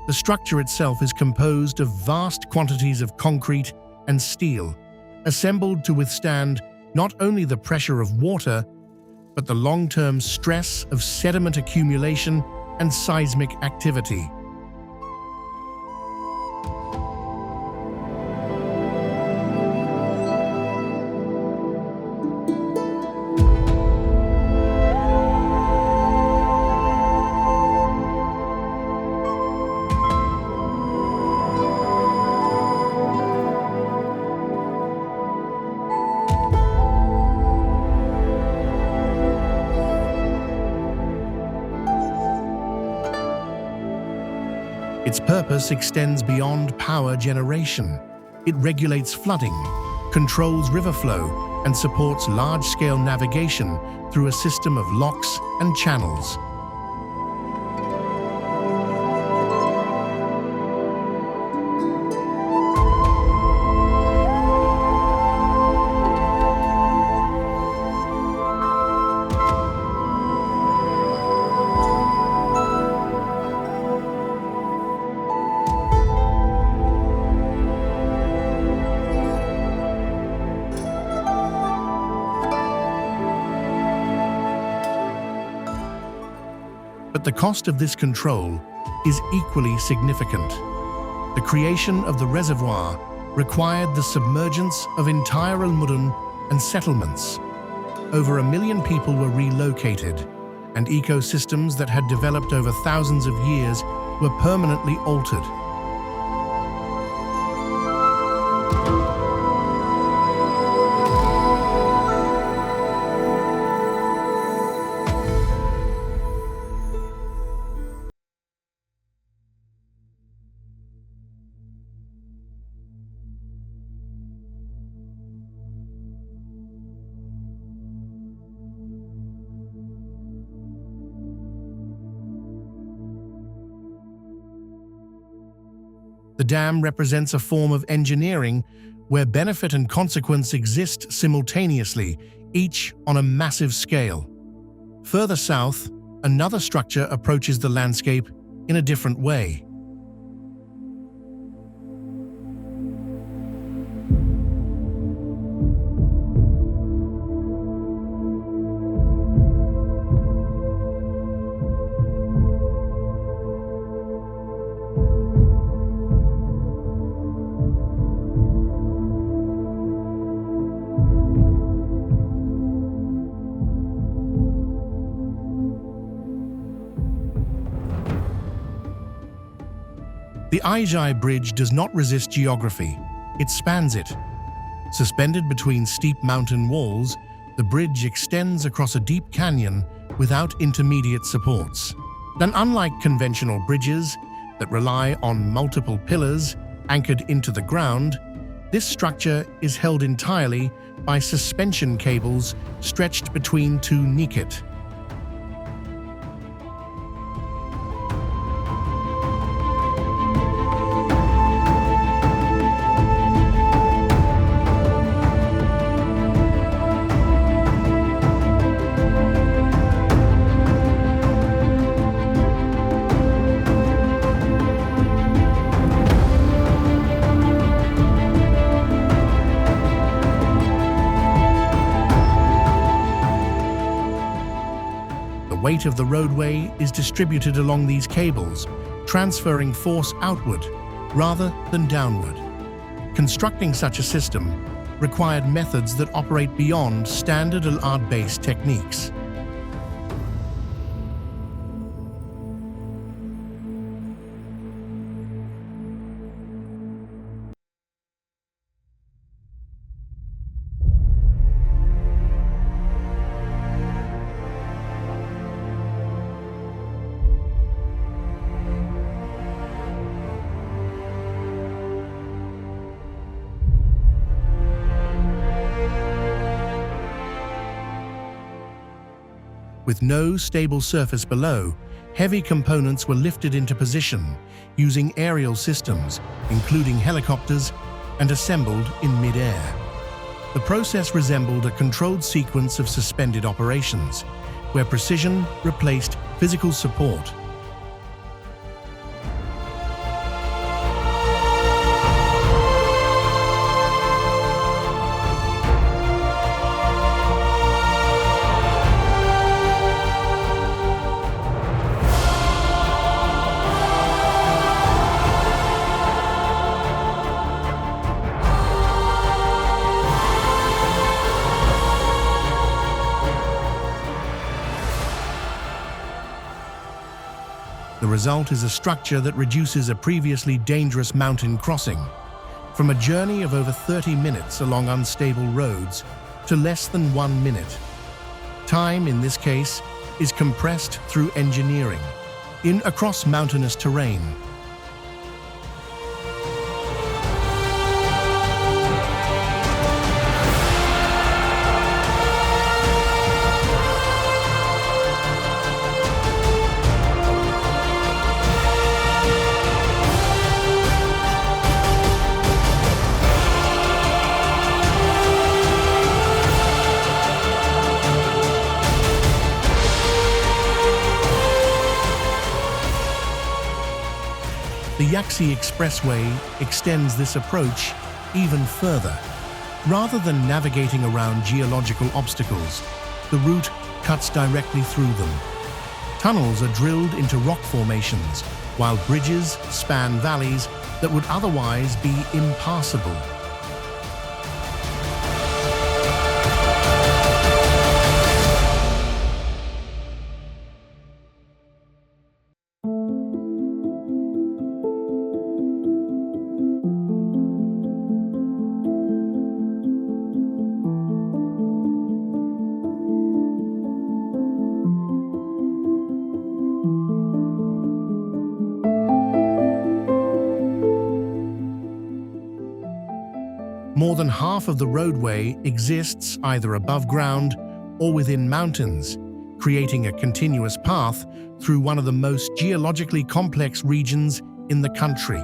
The structure itself is composed of vast quantities of concrete and steel, assembled to withstand not only the pressure of water, but the long-term stress of sediment accumulation and seismic activity. Its purpose extends beyond power generation. It regulates flooding, controls river flow, and supports large-scale navigation through a system of locks and channels. But the cost of this control is equally significant. The creation of the reservoir required the submergence of entire Almudden and settlements. Over 1 million people were relocated, and ecosystems that had developed over thousands of years were permanently altered. The dam represents a form of engineering where benefit and consequence exist simultaneously, each on a massive scale. Further south, another structure approaches the landscape in a different way. The Ijai Bridge does not resist geography, it spans it. Suspended between steep mountain walls, the bridge extends across a deep canyon without intermediate supports. And unlike conventional bridges that rely on multiple pillars anchored into the ground, this structure is held entirely by suspension cables stretched between two niket. The weight of the roadway is distributed along these cables, transferring force outward rather than downward. Constructing such a system required methods that operate beyond standard art-based techniques. With no stable surface below, heavy components were lifted into position using aerial systems, including helicopters, and assembled in mid-air. The process resembled a controlled sequence of suspended operations, where precision replaced physical support. The result is a structure that reduces a previously dangerous mountain crossing from a journey of over 30 minutes along unstable roads to less than 1 minute. Time, in this case, is compressed through engineering across mountainous terrain. The Yaxi Expressway extends this approach even further. Rather than navigating around geological obstacles, the route cuts directly through them. Tunnels are drilled into rock formations, while bridges span valleys that would otherwise be impassable. More than half of the roadway exists either above ground or within mountains, creating a continuous path through one of the most geologically complex regions in the country.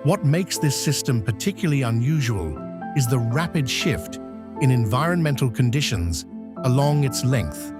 What makes this system particularly unusual is the rapid shift in environmental conditions along its length.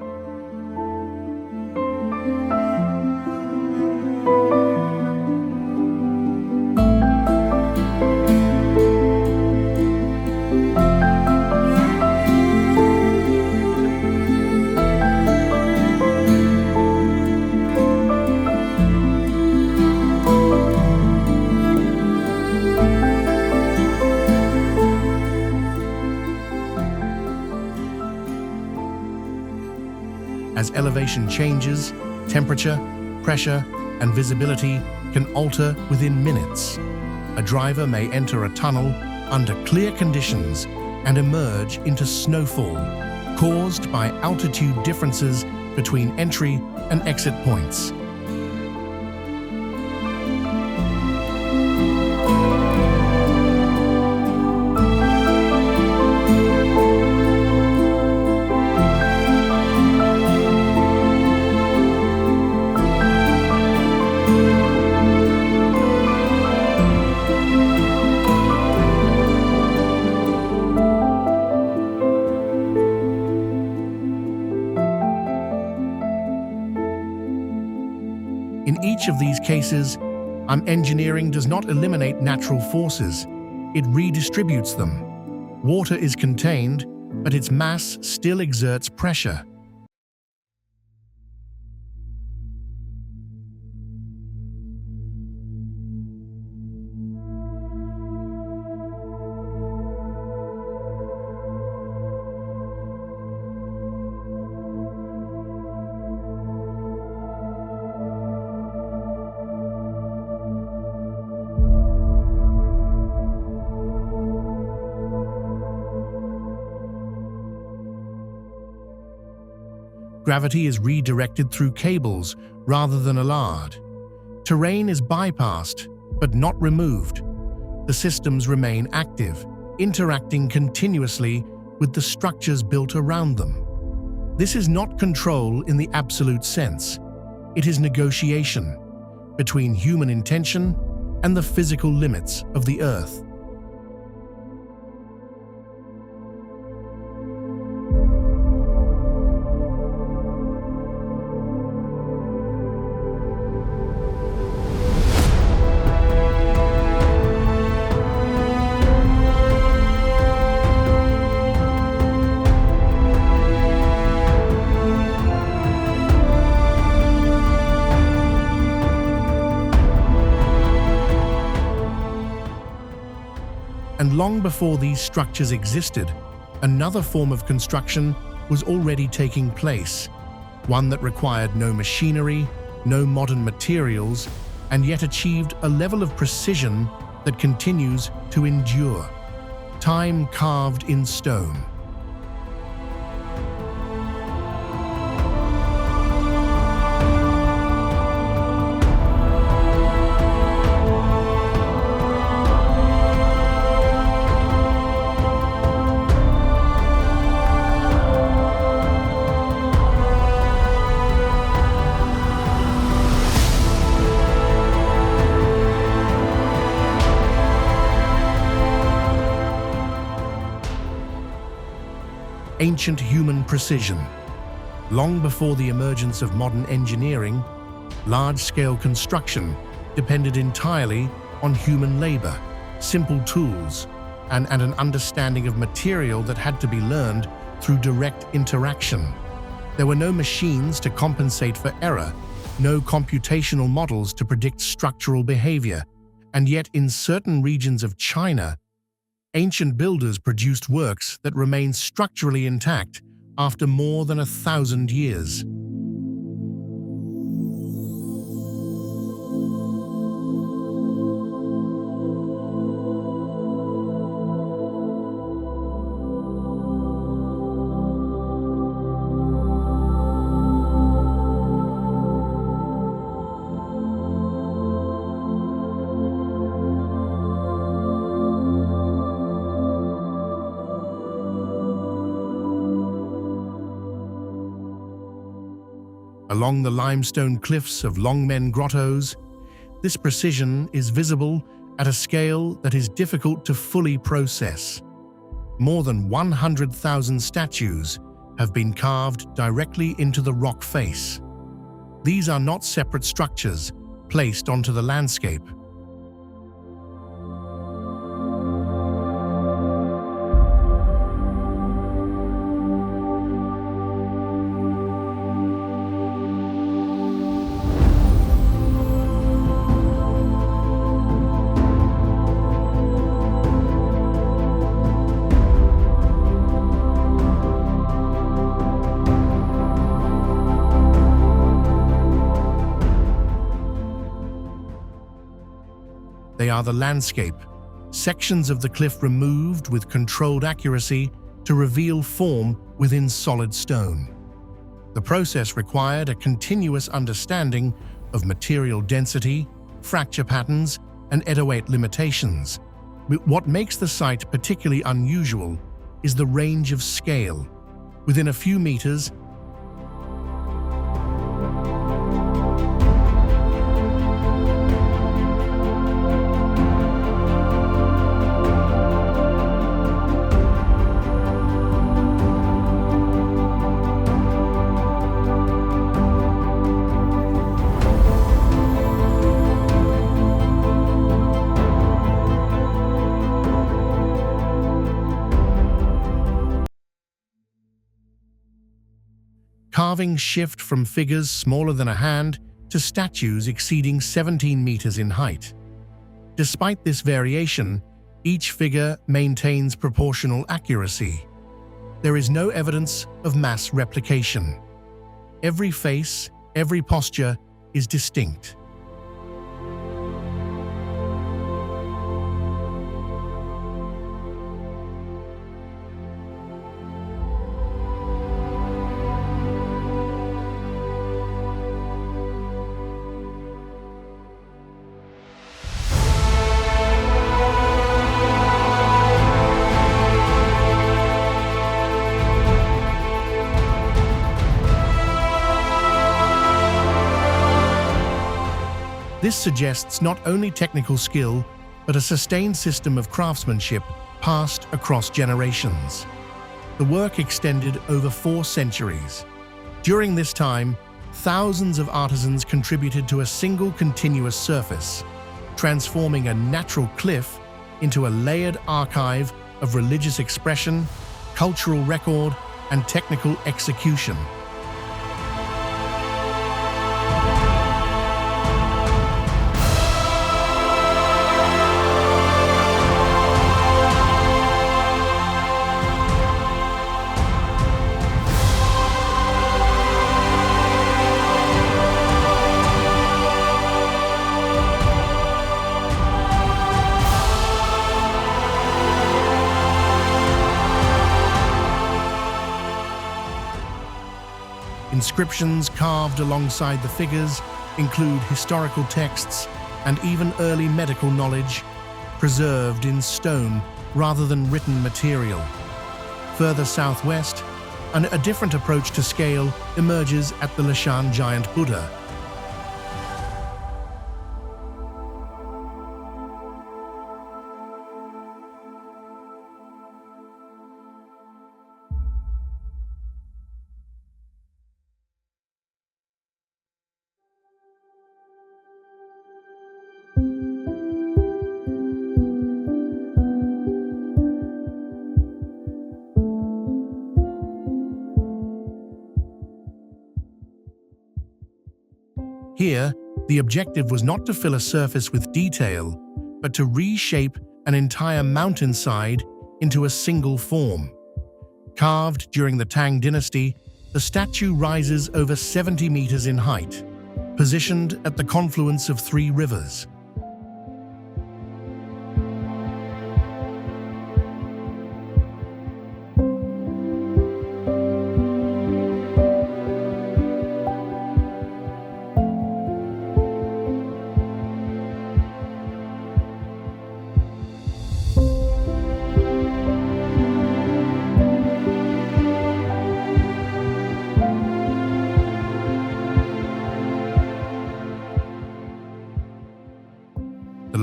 As elevation changes, temperature, pressure, and visibility can alter within minutes. A driver may enter a tunnel under clear conditions and emerge into snowfall caused by altitude differences between entry and exit points. In each of these cases, engineering does not eliminate natural forces, it redistributes them. Water is contained, but its mass still exerts pressure. Gravity is redirected through cables rather than a lard. Terrain is bypassed, but not removed. The systems remain active, interacting continuously with the structures built around them. This is not control in the absolute sense. It is negotiation between human intention and the physical limits of the Earth. And long before these structures existed, another form of construction was already taking place, one that required no machinery, no modern materials, and yet achieved a level of precision that continues to endure. Time carved in stone. Ancient human precision. Long before the emergence of modern engineering, large-scale construction depended entirely on human labor, simple tools, and an understanding of material that had to be learned through direct interaction. There were no machines to compensate for error, no computational models to predict structural behavior, and yet in certain regions of China, ancient builders produced works that remain structurally intact after more than 1,000 years. Along the limestone cliffs of Longmen grottos, this precision is visible at a scale that is difficult to fully process. More than 100,000 statues have been carved directly into the rock face. These are not separate structures placed onto the landscape. They are the landscape, sections of the cliff removed with controlled accuracy to reveal form within solid stone. The process required a continuous understanding of material density, fracture patterns, and etowate limitations. But what makes the site particularly unusual is the range of scale. Within a few meters, carvings shift from figures smaller than a hand to statues exceeding 17 meters in height. Despite this variation, each figure maintains proportional accuracy. There is no evidence of mass replication. Every face, every posture is distinct. This suggests not only technical skill, but a sustained system of craftsmanship passed across generations. The work extended over 4 centuries. During this time, thousands of artisans contributed to a single continuous surface, transforming a natural cliff into a layered archive of religious expression, cultural record, and technical execution. Inscriptions carved alongside the figures include historical texts and even early medical knowledge, preserved in stone rather than written material. Further southwest, a different approach to scale emerges at the Lashan giant Buddha. Here, the objective was not to fill a surface with detail, but to reshape an entire mountainside into a single form. Carved during the Tang dynasty, the statue rises over 70 meters in height, positioned at the confluence of 3 rivers.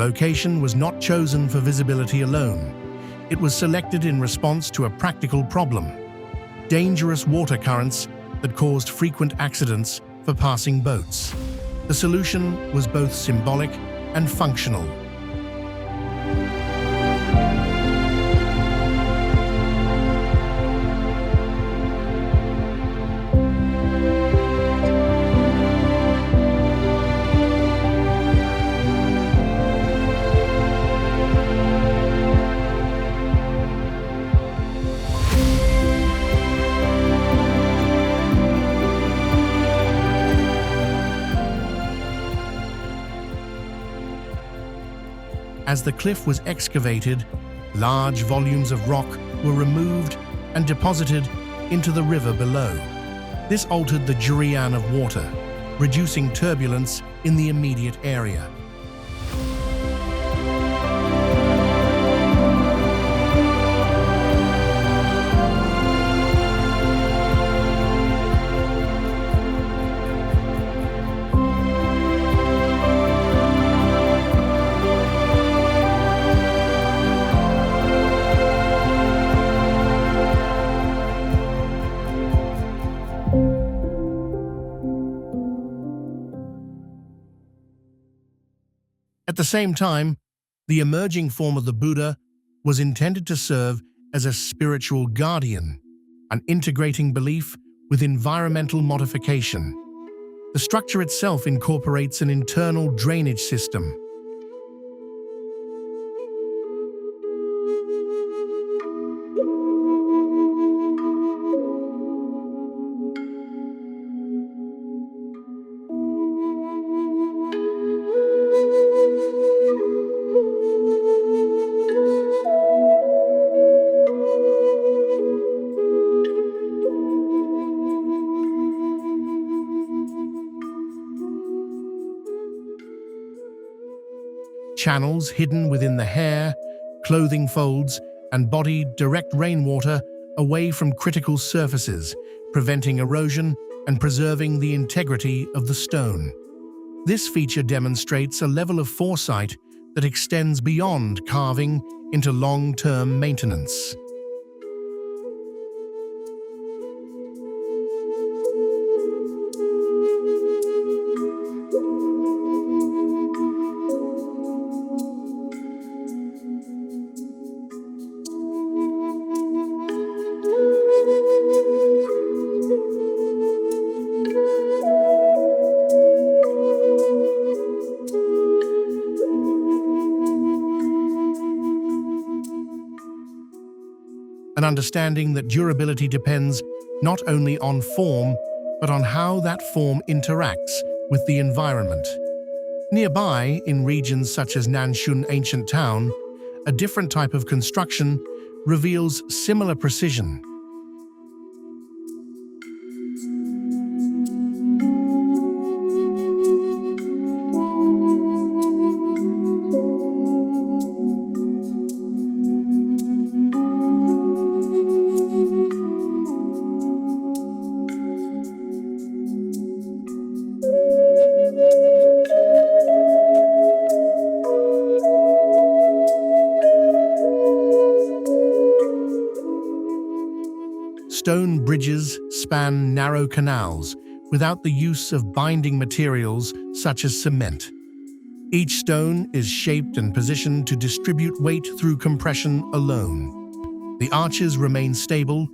location was not chosen for visibility alone. It was selected in response to a practical problem: dangerous water currents that caused frequent accidents for passing boats. The solution was both symbolic and functional. As the cliff was excavated, large volumes of rock were removed and deposited into the river below. This altered the durian of water, reducing turbulence in the immediate area. At the same time, the emerging form of the Buddha was intended to serve as a spiritual guardian, an integrating belief with environmental modification. The structure itself incorporates an internal drainage system. Channels hidden within the hair, clothing folds, and body direct rainwater away from critical surfaces, preventing erosion and preserving the integrity of the stone. This feature demonstrates a level of foresight that extends beyond carving into long-term maintenance. An understanding that durability depends not only on form, but on how that form interacts with the environment. Nearby, in regions such as Nanshun Ancient Town, a different type of construction reveals similar precision. Stone bridges span narrow canals without the use of binding materials such as cement. Each stone is shaped and positioned to distribute weight through compression alone. The arches remain stable,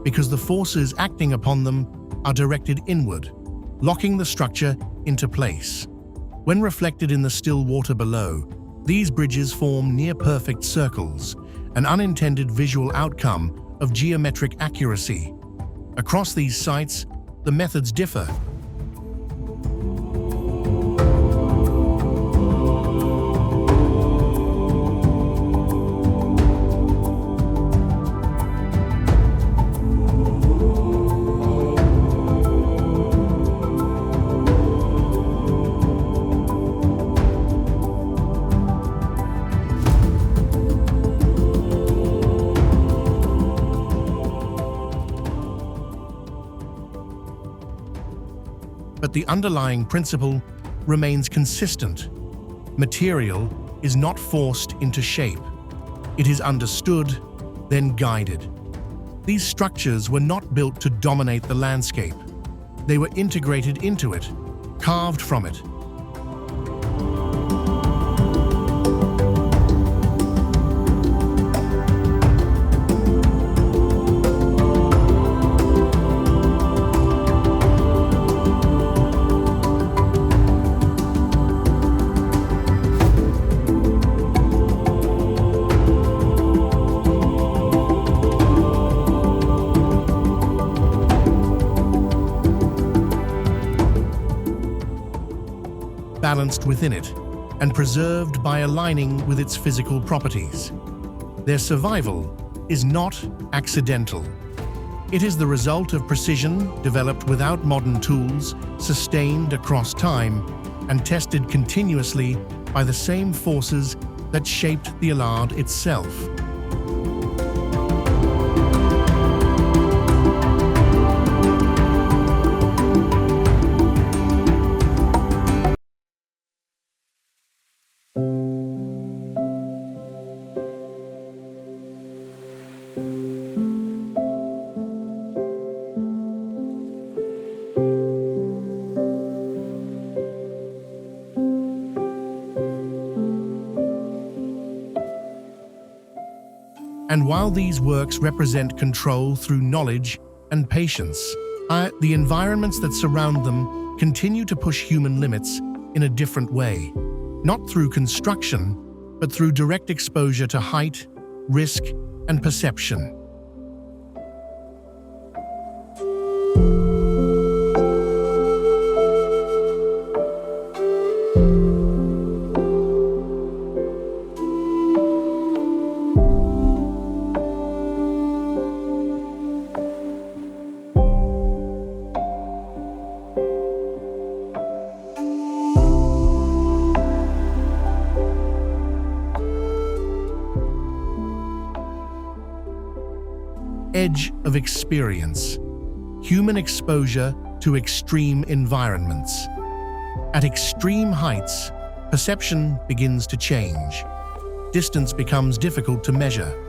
because the forces acting upon them are directed inward, locking the structure into place. When reflected in the still water below, these bridges form near-perfect circles, an unintended visual outcome of geometric accuracy. Across these sites, the methods differ. but the underlying principle remains consistent. Material is not forced into shape. It is understood, then guided. These structures were not built to dominate the landscape. They were integrated into it, carved from it. Balanced within it and preserved by aligning with its physical properties. Their survival is not accidental. It is the result of precision developed without modern tools, sustained across time, and tested continuously by the same forces that shaped the Allard itself. And while these works represent control through knowledge and patience, the environments that surround them continue to push human limits in a different way, not through construction, but through direct exposure to height, risk, and perception. Edge of experience, human exposure to extreme environments. At extreme heights, perception begins to change. Distance becomes difficult to measure.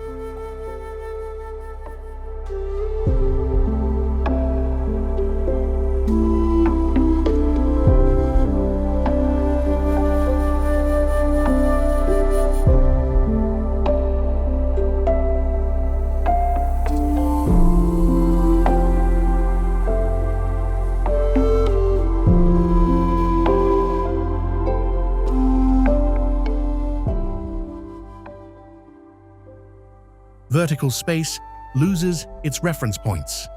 Vertical space loses its reference points.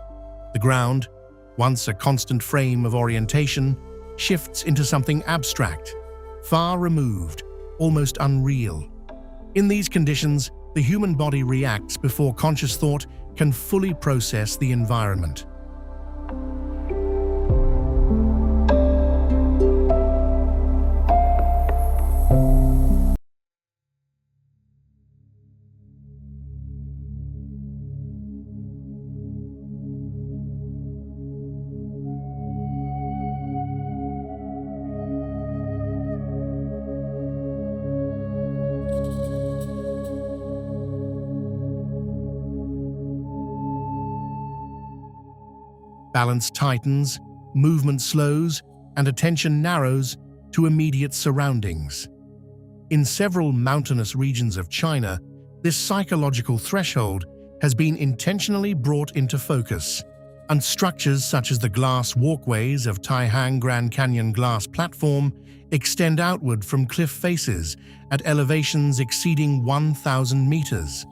The ground, once a constant frame of orientation, shifts into something abstract, far removed, almost unreal. In these conditions, the human body reacts before conscious thought can fully process the environment. Balance tightens, movement slows, and attention narrows to immediate surroundings. In several mountainous regions of China, this psychological threshold has been intentionally brought into focus, and structures such as the glass walkways of Taihang Grand Canyon Glass Platform extend outward from cliff faces at elevations exceeding 1,000 meters.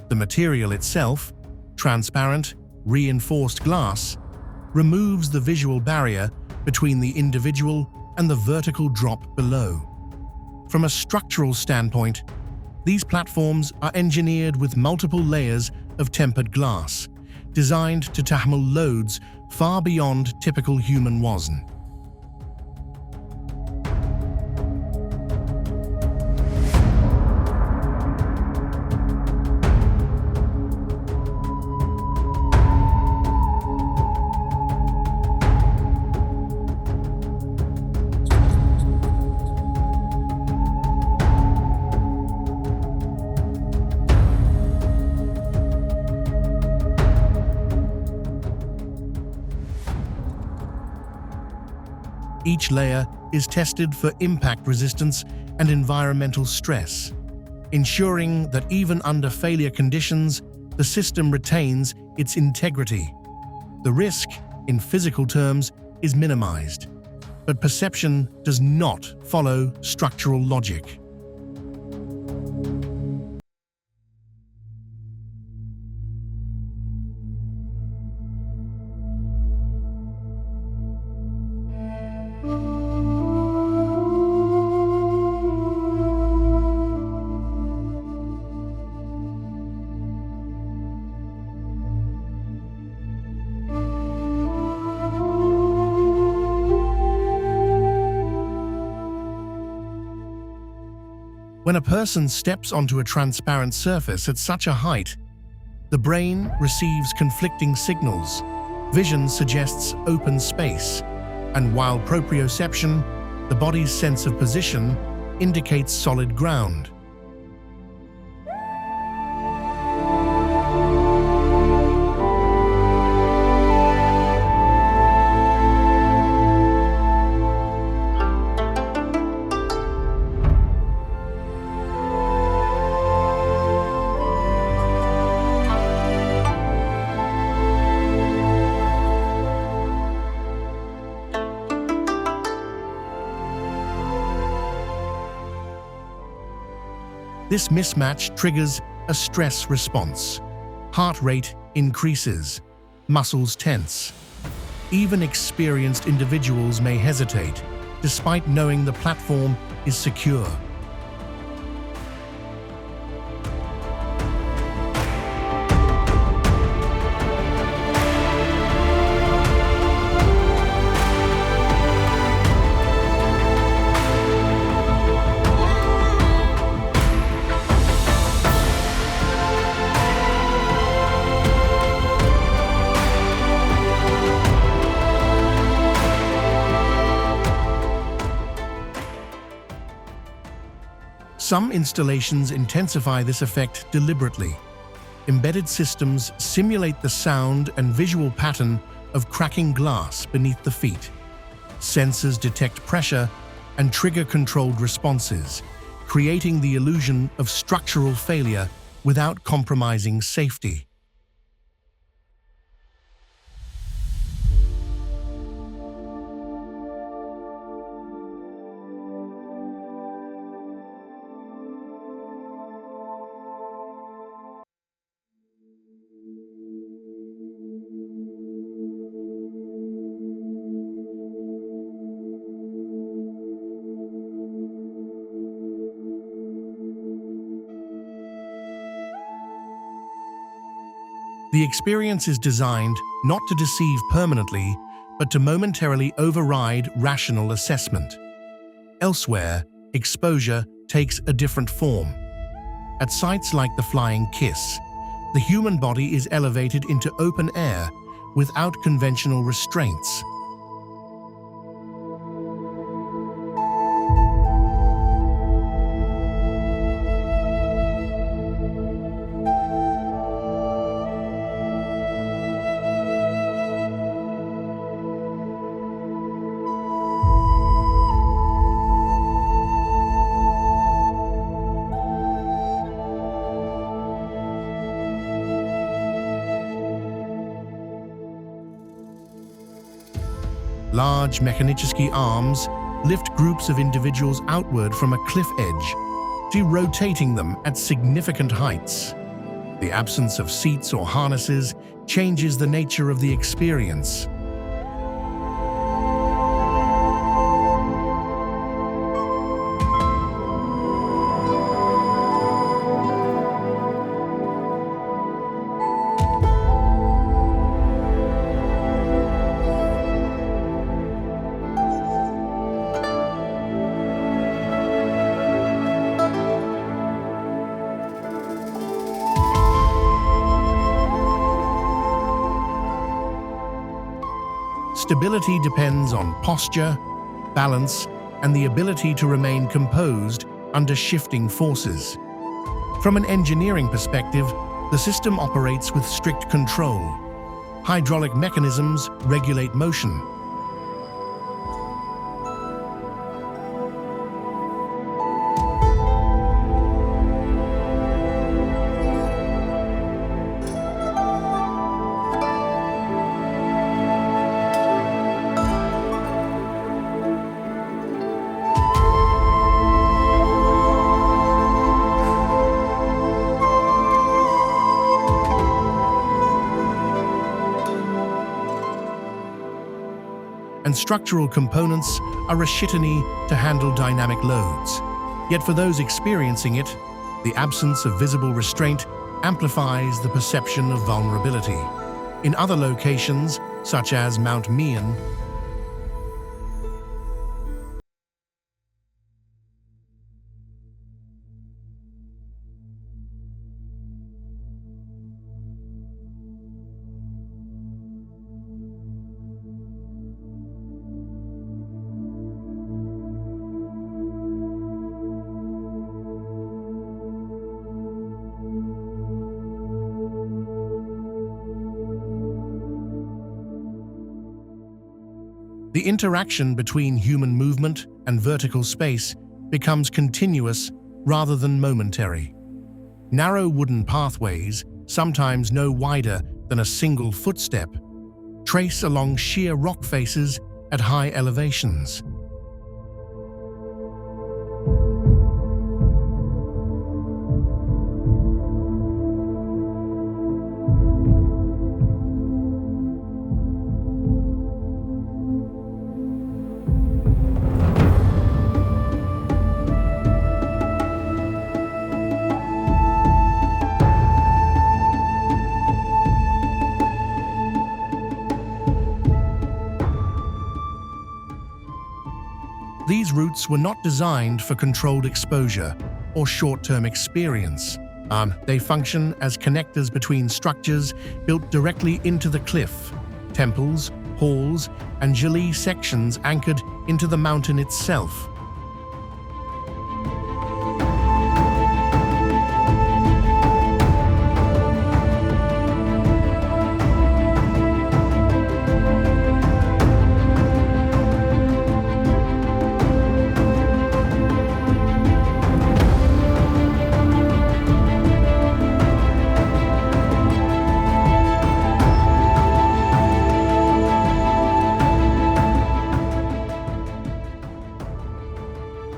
The material itself, transparent, reinforced glass, removes the visual barrier between the individual and the vertical drop below. From a structural standpoint, these platforms are engineered with multiple layers of tempered glass, designed to tackle loads far beyond typical human wazn. Each layer is tested for impact resistance and environmental stress, ensuring that even under failure conditions, the system retains its integrity. The risk, in physical terms, is minimized, but perception does not follow structural logic. When a person steps onto a transparent surface at such a height, the brain receives conflicting signals. Vision suggests open space, and while proprioception, the body's sense of position, indicates solid ground. This mismatch triggers a stress response. Heart rate increases, muscles tense. Even experienced individuals may hesitate, despite knowing the platform is secure. Some installations intensify this effect deliberately. Embedded systems simulate the sound and visual pattern of cracking glass beneath the feet. Sensors detect pressure and trigger controlled responses, creating the illusion of structural failure without compromising safety. The experience is designed not to deceive permanently, but to momentarily override rational assessment. Elsewhere, exposure takes a different form. At sites like the Flying Kiss, the human body is elevated into open air without conventional restraints. Large mechanicsky arms lift groups of individuals outward from a cliff edge, rotating them at significant heights. The absence of seats or harnesses changes the nature of the experience. Stability depends on posture, balance, and the ability to remain composed under shifting forces. From an engineering perspective, the system operates with strict control. Hydraulic mechanisms regulate motion. And structural components are reshitany to handle dynamic loads. Yet for those experiencing it, the absence of visible restraint amplifies the perception of vulnerability. In other locations, such as Mount Meean, the interaction between human movement and vertical space becomes continuous rather than momentary. Narrow wooden pathways, sometimes no wider than a single footstep, trace along sheer rock faces at high elevations. These routes were not designed for controlled exposure or short-term experience. They function as connectors between structures built directly into the cliff, temples, halls, and gili sections anchored into the mountain itself.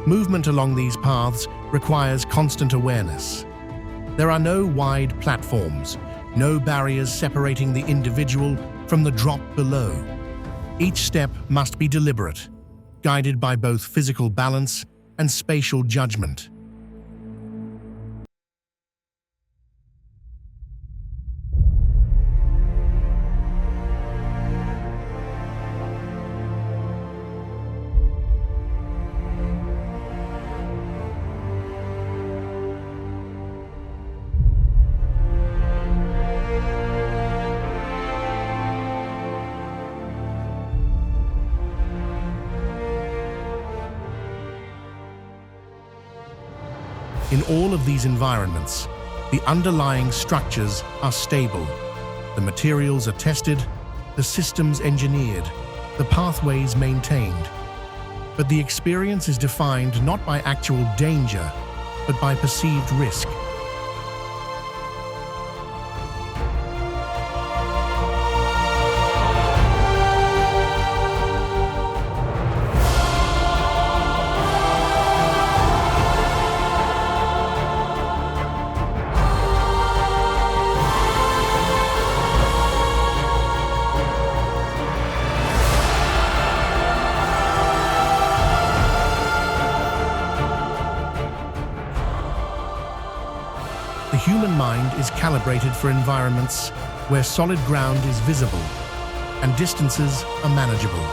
Movement along these paths requires constant awareness. There are no wide platforms, no barriers separating the individual from the drop below. Each step must be deliberate, guided by both physical balance and spatial judgment. In all of these environments, the underlying structures are stable. The materials are tested, the systems engineered, the pathways maintained. But the experience is defined not by actual danger, but by perceived risk. The human mind is calibrated for environments where solid ground is visible and distances are manageable.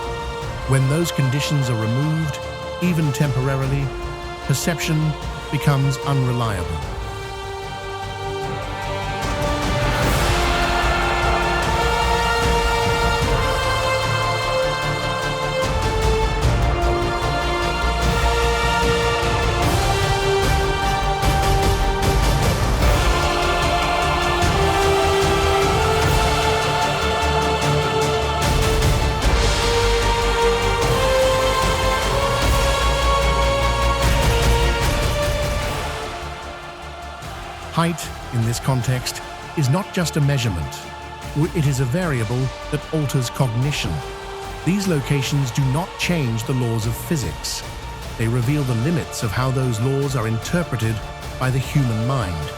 When those conditions are removed, even temporarily, perception becomes unreliable. Height, in this context, is not just a measurement. It is a variable that alters cognition. These locations do not change the laws of physics. They reveal the limits of how those laws are interpreted by the human mind.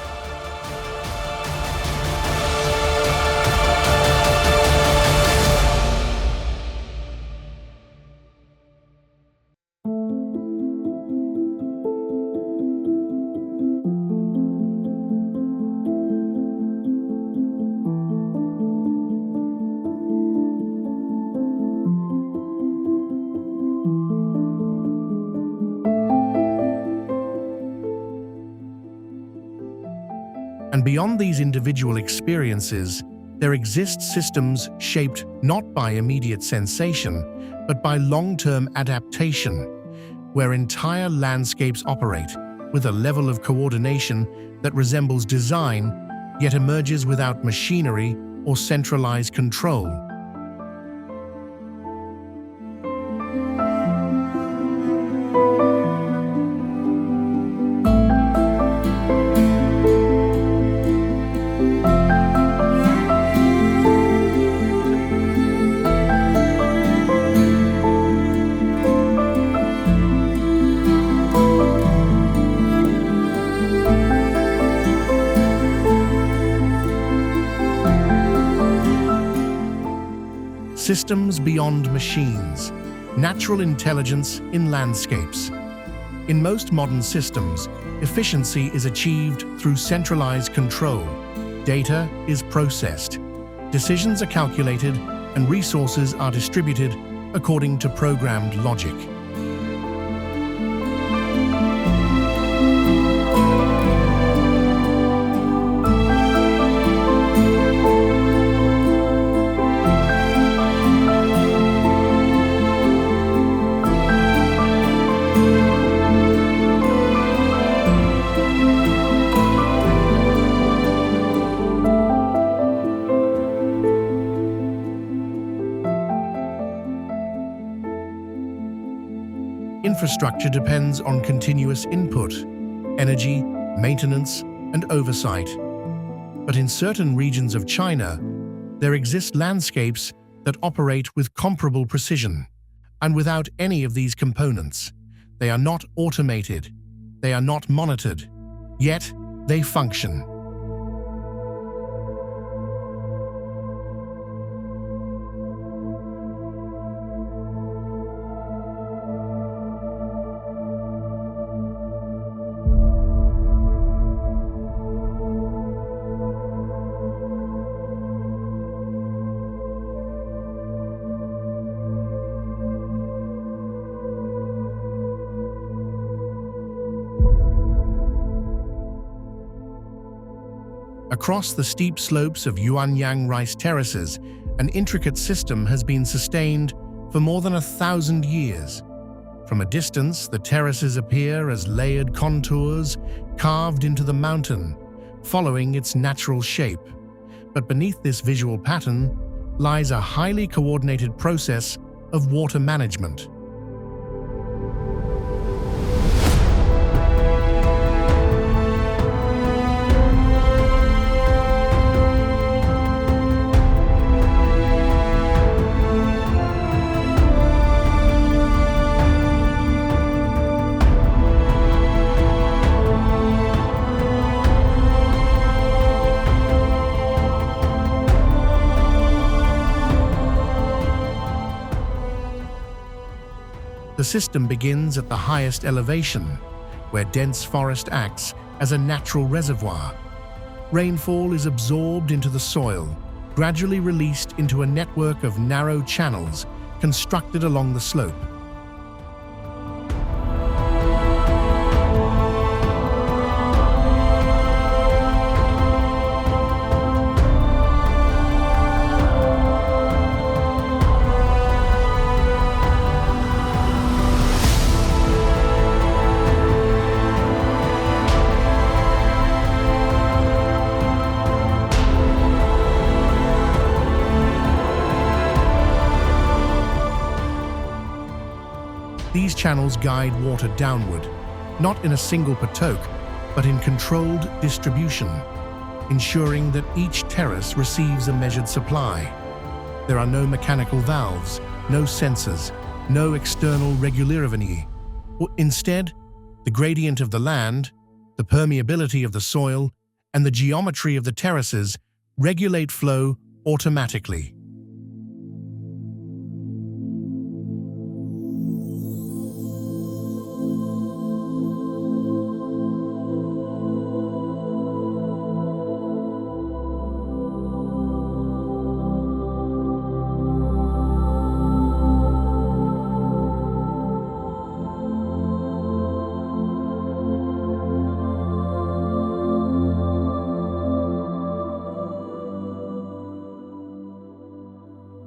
And beyond these individual experiences, there exist systems shaped not by immediate sensation, but by long-term adaptation, where entire landscapes operate with a level of coordination that resembles design, yet emerges without machinery or centralized control. Systems beyond machines, natural intelligence in landscapes. In most modern systems, efficiency is achieved through centralized control. Data is processed, decisions are calculated, and resources are distributed according to programmed logic. Infrastructure depends on continuous input, energy, maintenance, and oversight. But in certain regions of China, there exist landscapes that operate with comparable precision, and without any of these components. They are not automated, they are not monitored, yet they function. Across the steep slopes of Yuanyang rice terraces, an intricate system has been sustained for more than 1,000 years. From a distance, the terraces appear as layered contours carved into the mountain, following its natural shape. But beneath this visual pattern lies a highly coordinated process of water management. The system begins at the highest elevation, where dense forest acts as a natural reservoir. Rainfall is absorbed into the soil, gradually released into a network of narrow channels constructed along the slope. These channels guide water downward, not in a single potoke, but in controlled distribution, ensuring that each terrace receives a measured supply. There are no mechanical valves, no sensors, no external regularity. Instead, the gradient of the land, the permeability of the soil, and the geometry of the terraces regulate flow automatically.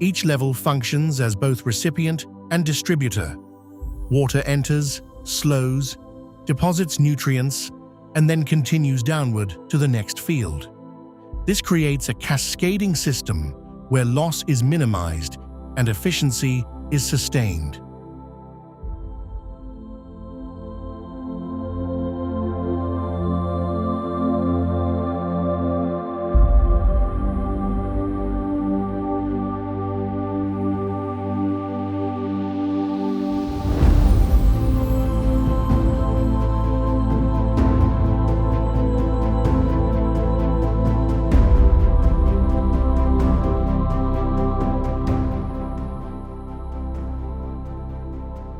Each level functions as both recipient and distributor. Water enters, slows, deposits nutrients, and then continues downward to the next field. This creates a cascading system where loss is minimized and efficiency is sustained.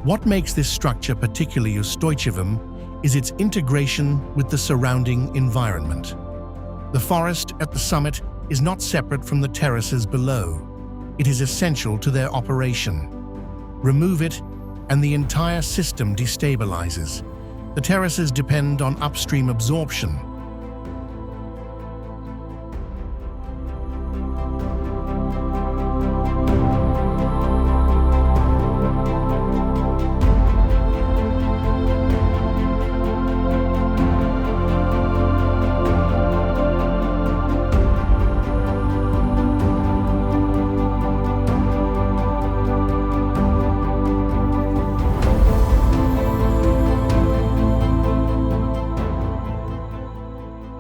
What makes this structure particularly ustойчив is its integration with the surrounding environment. The forest at the summit is not separate from the terraces below. It is essential to their operation. Remove it, and the entire system destabilizes. The terraces depend on upstream absorption.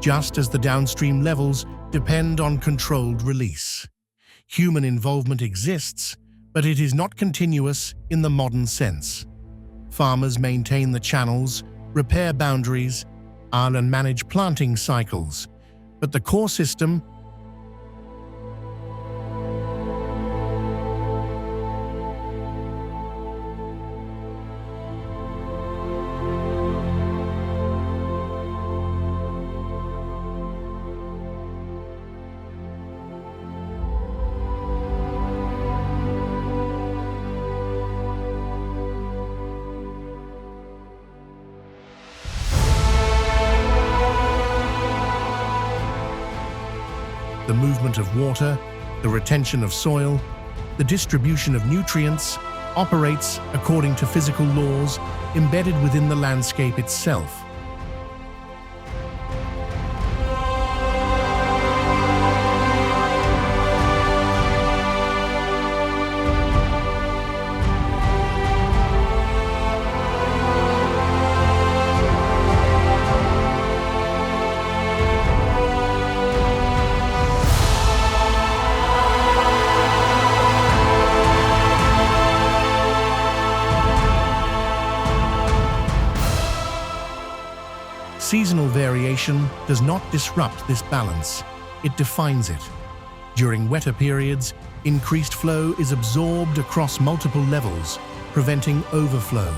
Just as the downstream levels depend on controlled release. Human involvement exists, but it is not continuous in the modern sense. Farmers maintain the channels, repair boundaries, and manage planting cycles, but the core system the movement of water, the retention of soil, the distribution of nutrients, operates according to physical laws embedded within the landscape itself. Seasonal variation does not disrupt this balance, it defines it. During wetter periods, increased flow is absorbed across multiple levels, preventing overflow.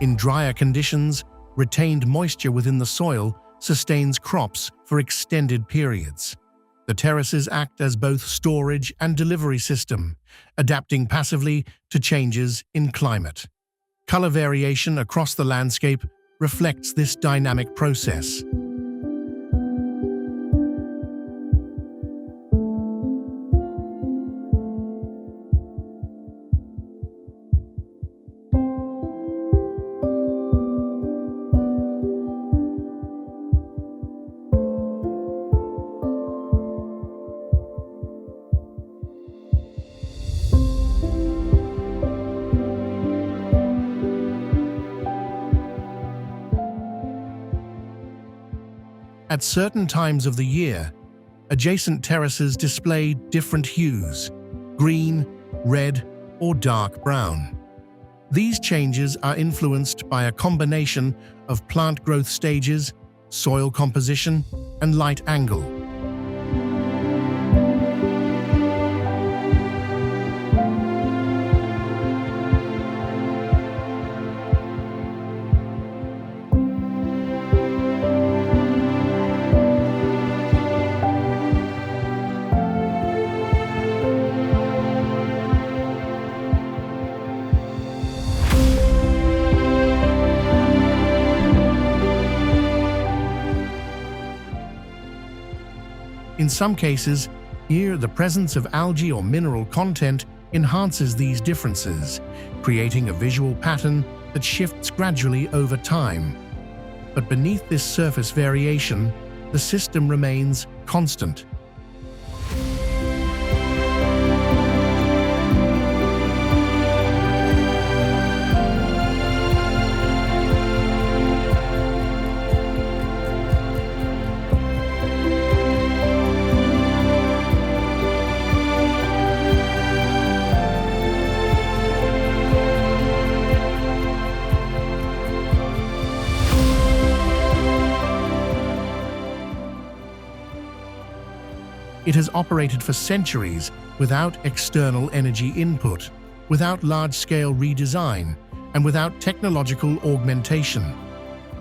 In drier conditions, retained moisture within the soil sustains crops for extended periods. The terraces act as both storage and delivery system, adapting passively to changes in climate. Color variation across the landscape reflects this dynamic process. At certain times of the year, adjacent terraces display different hues: green, red, or dark brown. These changes are influenced by a combination of plant growth stages, soil composition, and light angle. In some cases, here the presence of algae or mineral content enhances these differences, creating a visual pattern that shifts gradually over time. But beneath this surface variation, the system remains constant. It has operated for centuries without external energy input, without large-scale redesign, and without technological augmentation.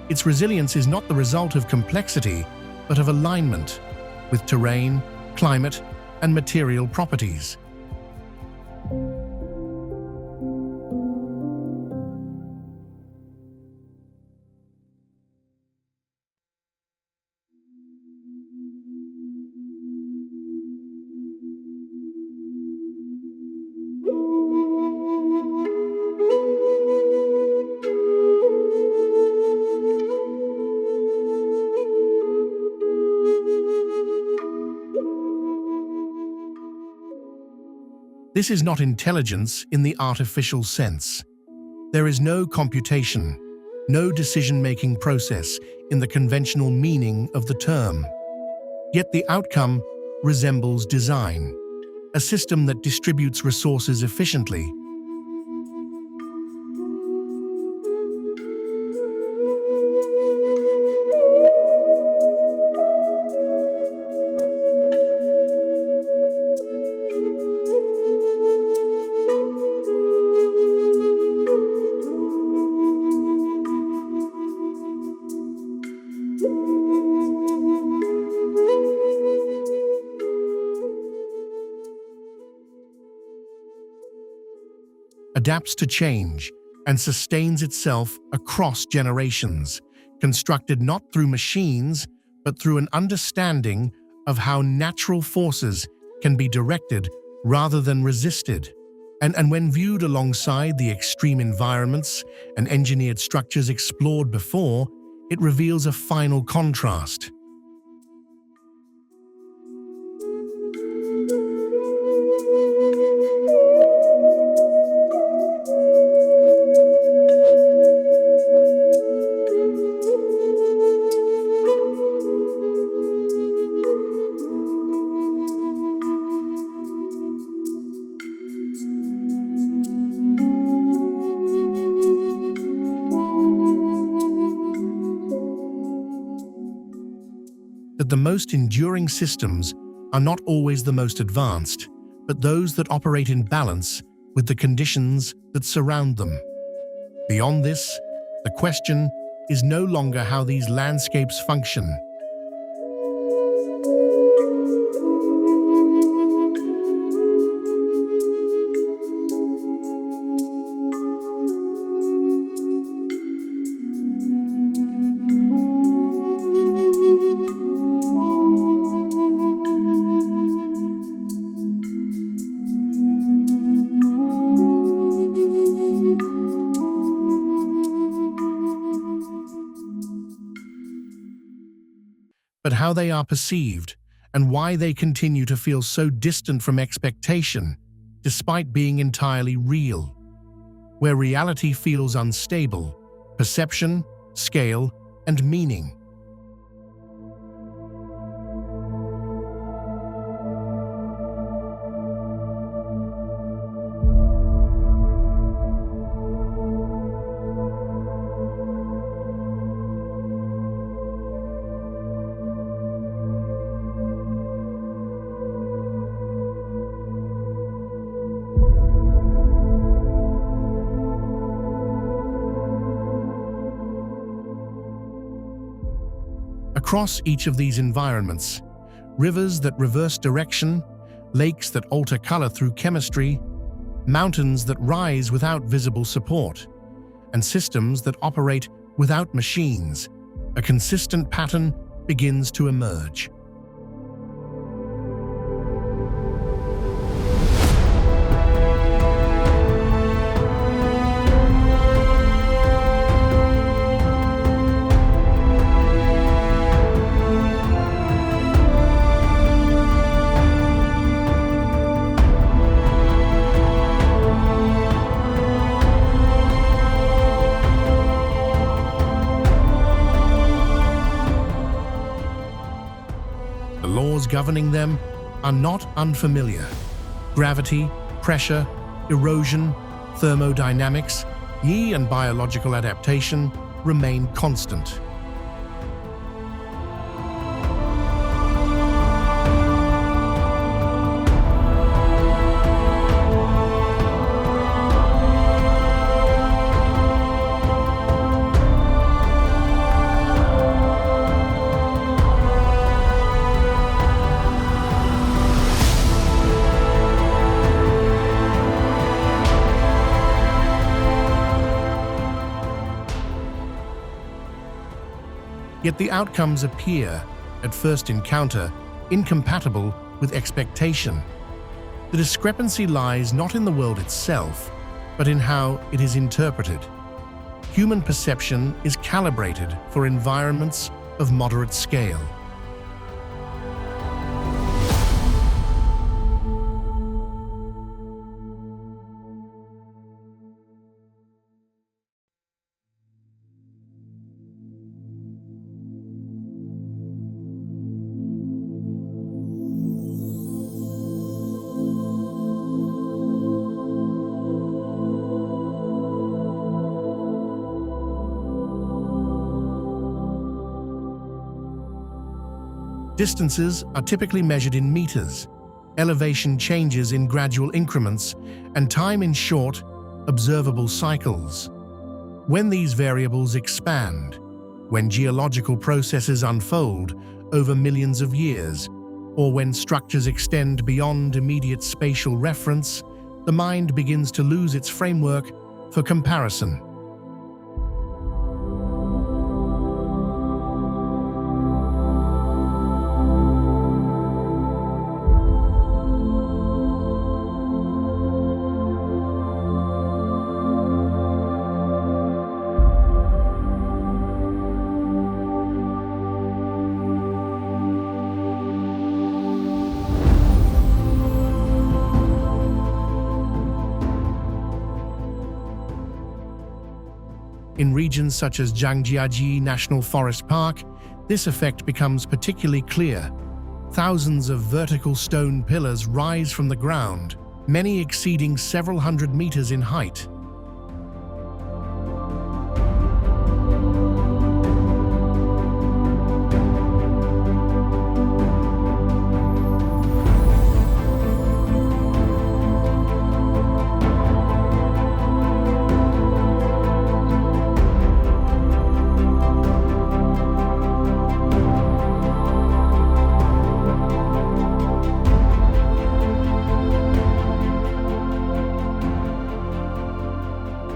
Its resilience is not the result of complexity, but of alignment with terrain, climate, and material properties. This is not intelligence in the artificial sense. There is no computation, no decision-making process in the conventional meaning of the term. Yet the outcome resembles design, a system that distributes resources efficiently, adapts to change, and sustains itself across generations, constructed not through machines, but through an understanding of how natural forces can be directed rather than resisted. And when viewed alongside the extreme environments and engineered structures explored before, it reveals a final contrast. That the most enduring systems are not always the most advanced, but those that operate in balance with the conditions that surround them. Beyond this, the question is no longer how these landscapes function. but how they are perceived and why they continue to feel so distant from expectation, despite being entirely real. Where reality feels unstable, perception, scale, and meaning. Across each of these environments, rivers that reverse direction, lakes that alter color through chemistry, mountains that rise without visible support, and systems that operate without machines, a consistent pattern begins to emerge. The laws governing them are not unfamiliar. Gravity, pressure, erosion, thermodynamics, and biological adaptation remain constant. Yet the outcomes appear, at first encounter, incompatible with expectation. The discrepancy lies not in the world itself, but in how it is interpreted. Human perception is calibrated for environments of moderate scale. Distances are typically measured in meters, elevation changes in gradual increments, and time in short, observable cycles. When these variables expand, when geological processes unfold over millions of years, or when structures extend beyond immediate spatial reference, the mind begins to lose its framework for comparison. In regions such as Zhangjiajie National Forest Park, this effect becomes particularly clear. Thousands of vertical stone pillars rise from the ground, many exceeding several hundred meters in height.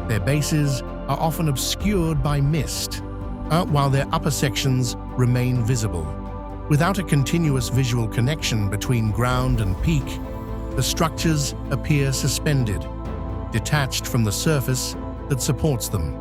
Their bases are often obscured by mist, while their upper sections remain visible. Without a continuous visual connection between ground and peak, the structures appear suspended, detached from the surface that supports them.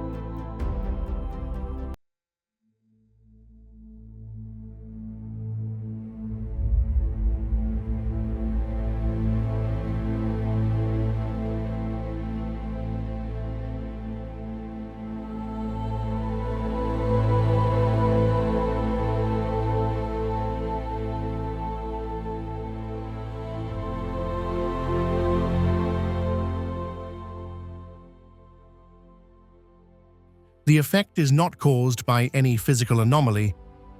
The effect is not caused by any physical anomaly,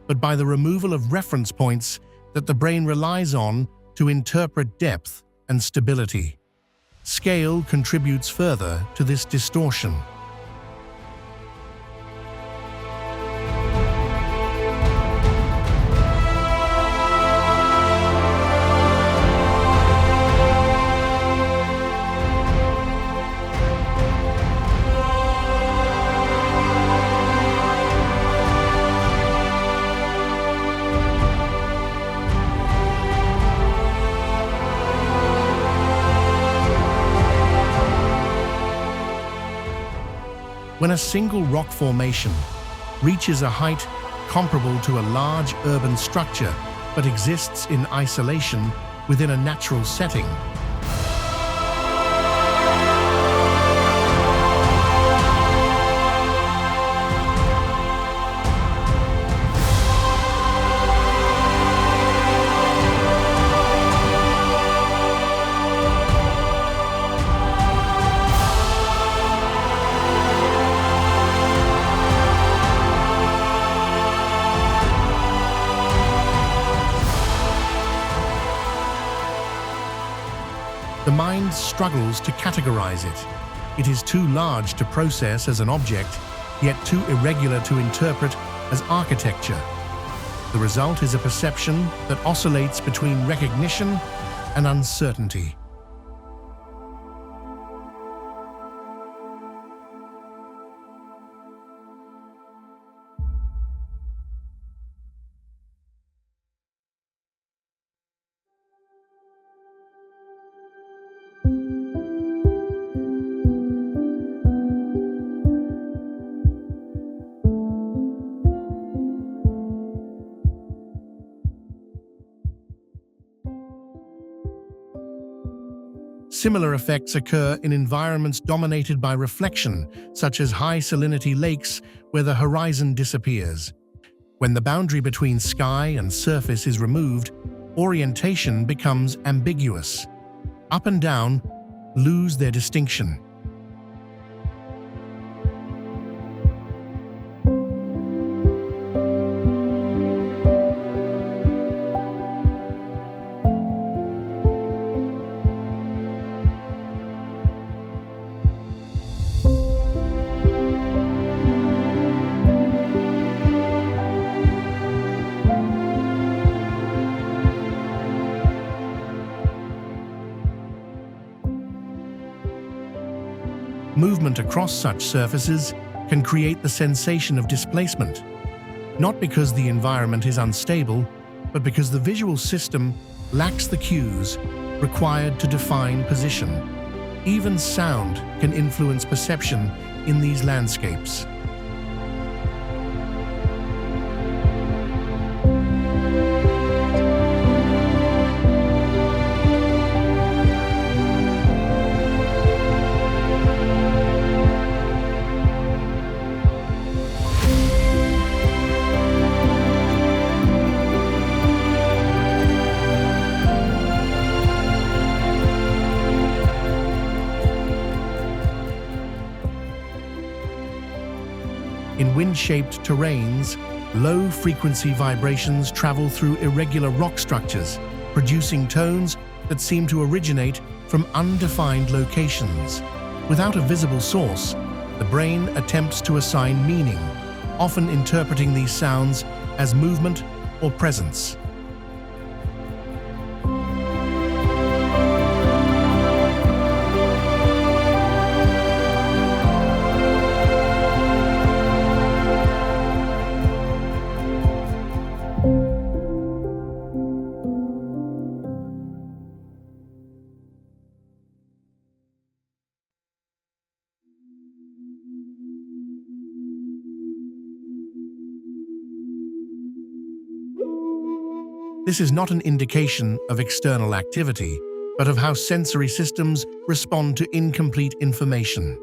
but by the removal of reference points that the brain relies on to interpret depth and stability. Scale contributes further to this distortion. When a single rock formation reaches a height comparable to a large urban structure but exists in isolation within a natural setting, the mind struggles to categorize it. It is too large to process as an object, yet too irregular to interpret as architecture. The result is a perception that oscillates between recognition and uncertainty. Similar effects occur in environments dominated by reflection, such as high salinity lakes where the horizon disappears. When the boundary between sky and surface is removed, orientation becomes ambiguous. Up and down lose their distinction. Movement across such surfaces can create the sensation of displacement, not because the environment is unstable, but because the visual system lacks the cues required to define position. Even sound can influence perception in these landscapes. In wind-shaped terrains, low-frequency vibrations travel through irregular rock structures, producing tones that seem to originate from undefined locations. Without a visible source, the brain attempts to assign meaning, often interpreting these sounds as movement or presence. This is not an indication of external activity, but of how sensory systems respond to incomplete information.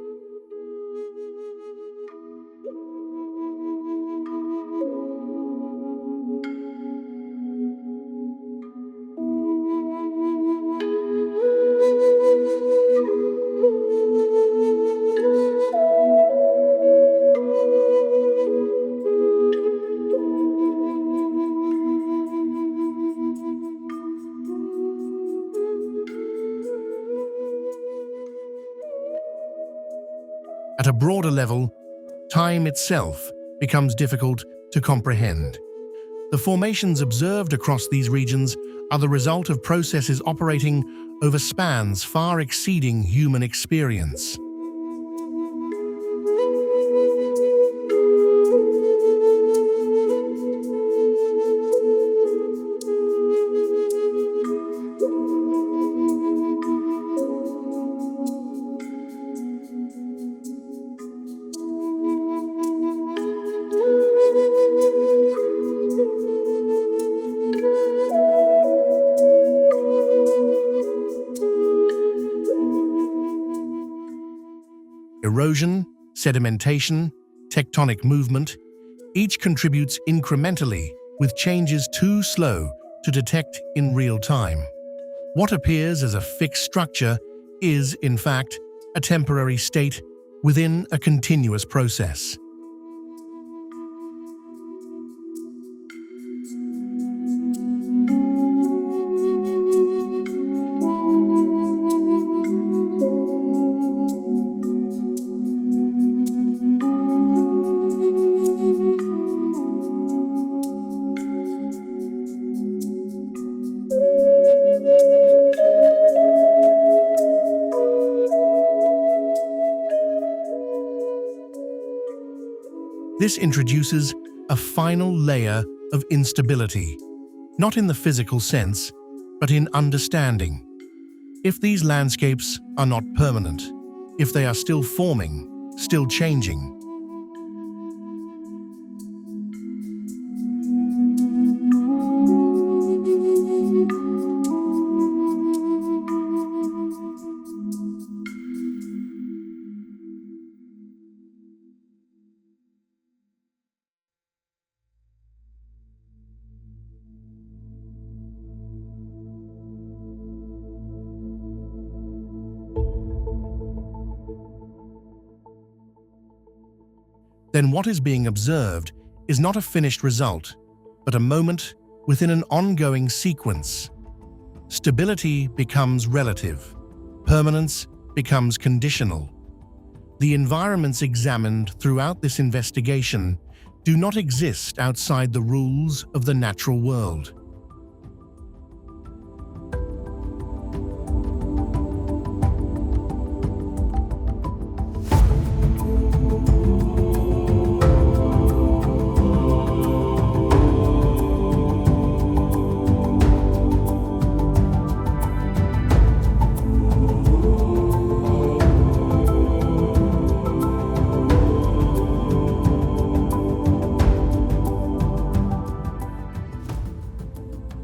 a broader level, time itself becomes difficult to comprehend. The formations observed across these regions are the result of processes operating over spans far exceeding human experience. Erosion, sedimentation, tectonic movement, each contributes incrementally with changes too slow to detect in real time. What appears as a fixed structure is, in fact, a temporary state within a continuous process. This introduces a final layer of instability, not in the physical sense, but in understanding. If these landscapes are not permanent, if they are still forming, still changing, then what is being observed is not a finished result, but a moment within an ongoing sequence. Stability becomes relative. Permanence becomes conditional. The environments examined throughout this investigation do not exist outside the rules of the natural world.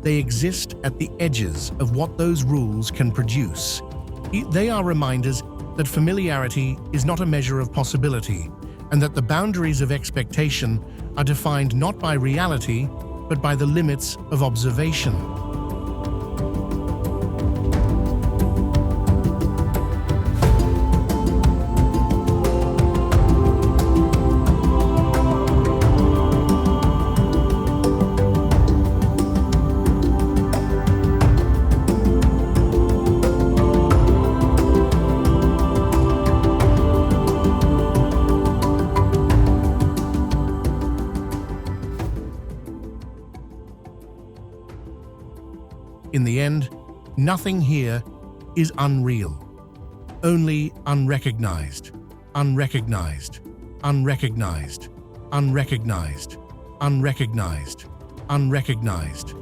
They exist at the edges of what those rules can produce. They are reminders that familiarity is not a measure of possibility, and that the boundaries of expectation are defined not by reality, but by the limits of observation. In the end, nothing here is unreal, only unrecognized, unrecognized, unrecognized, unrecognized, unrecognized, unrecognized.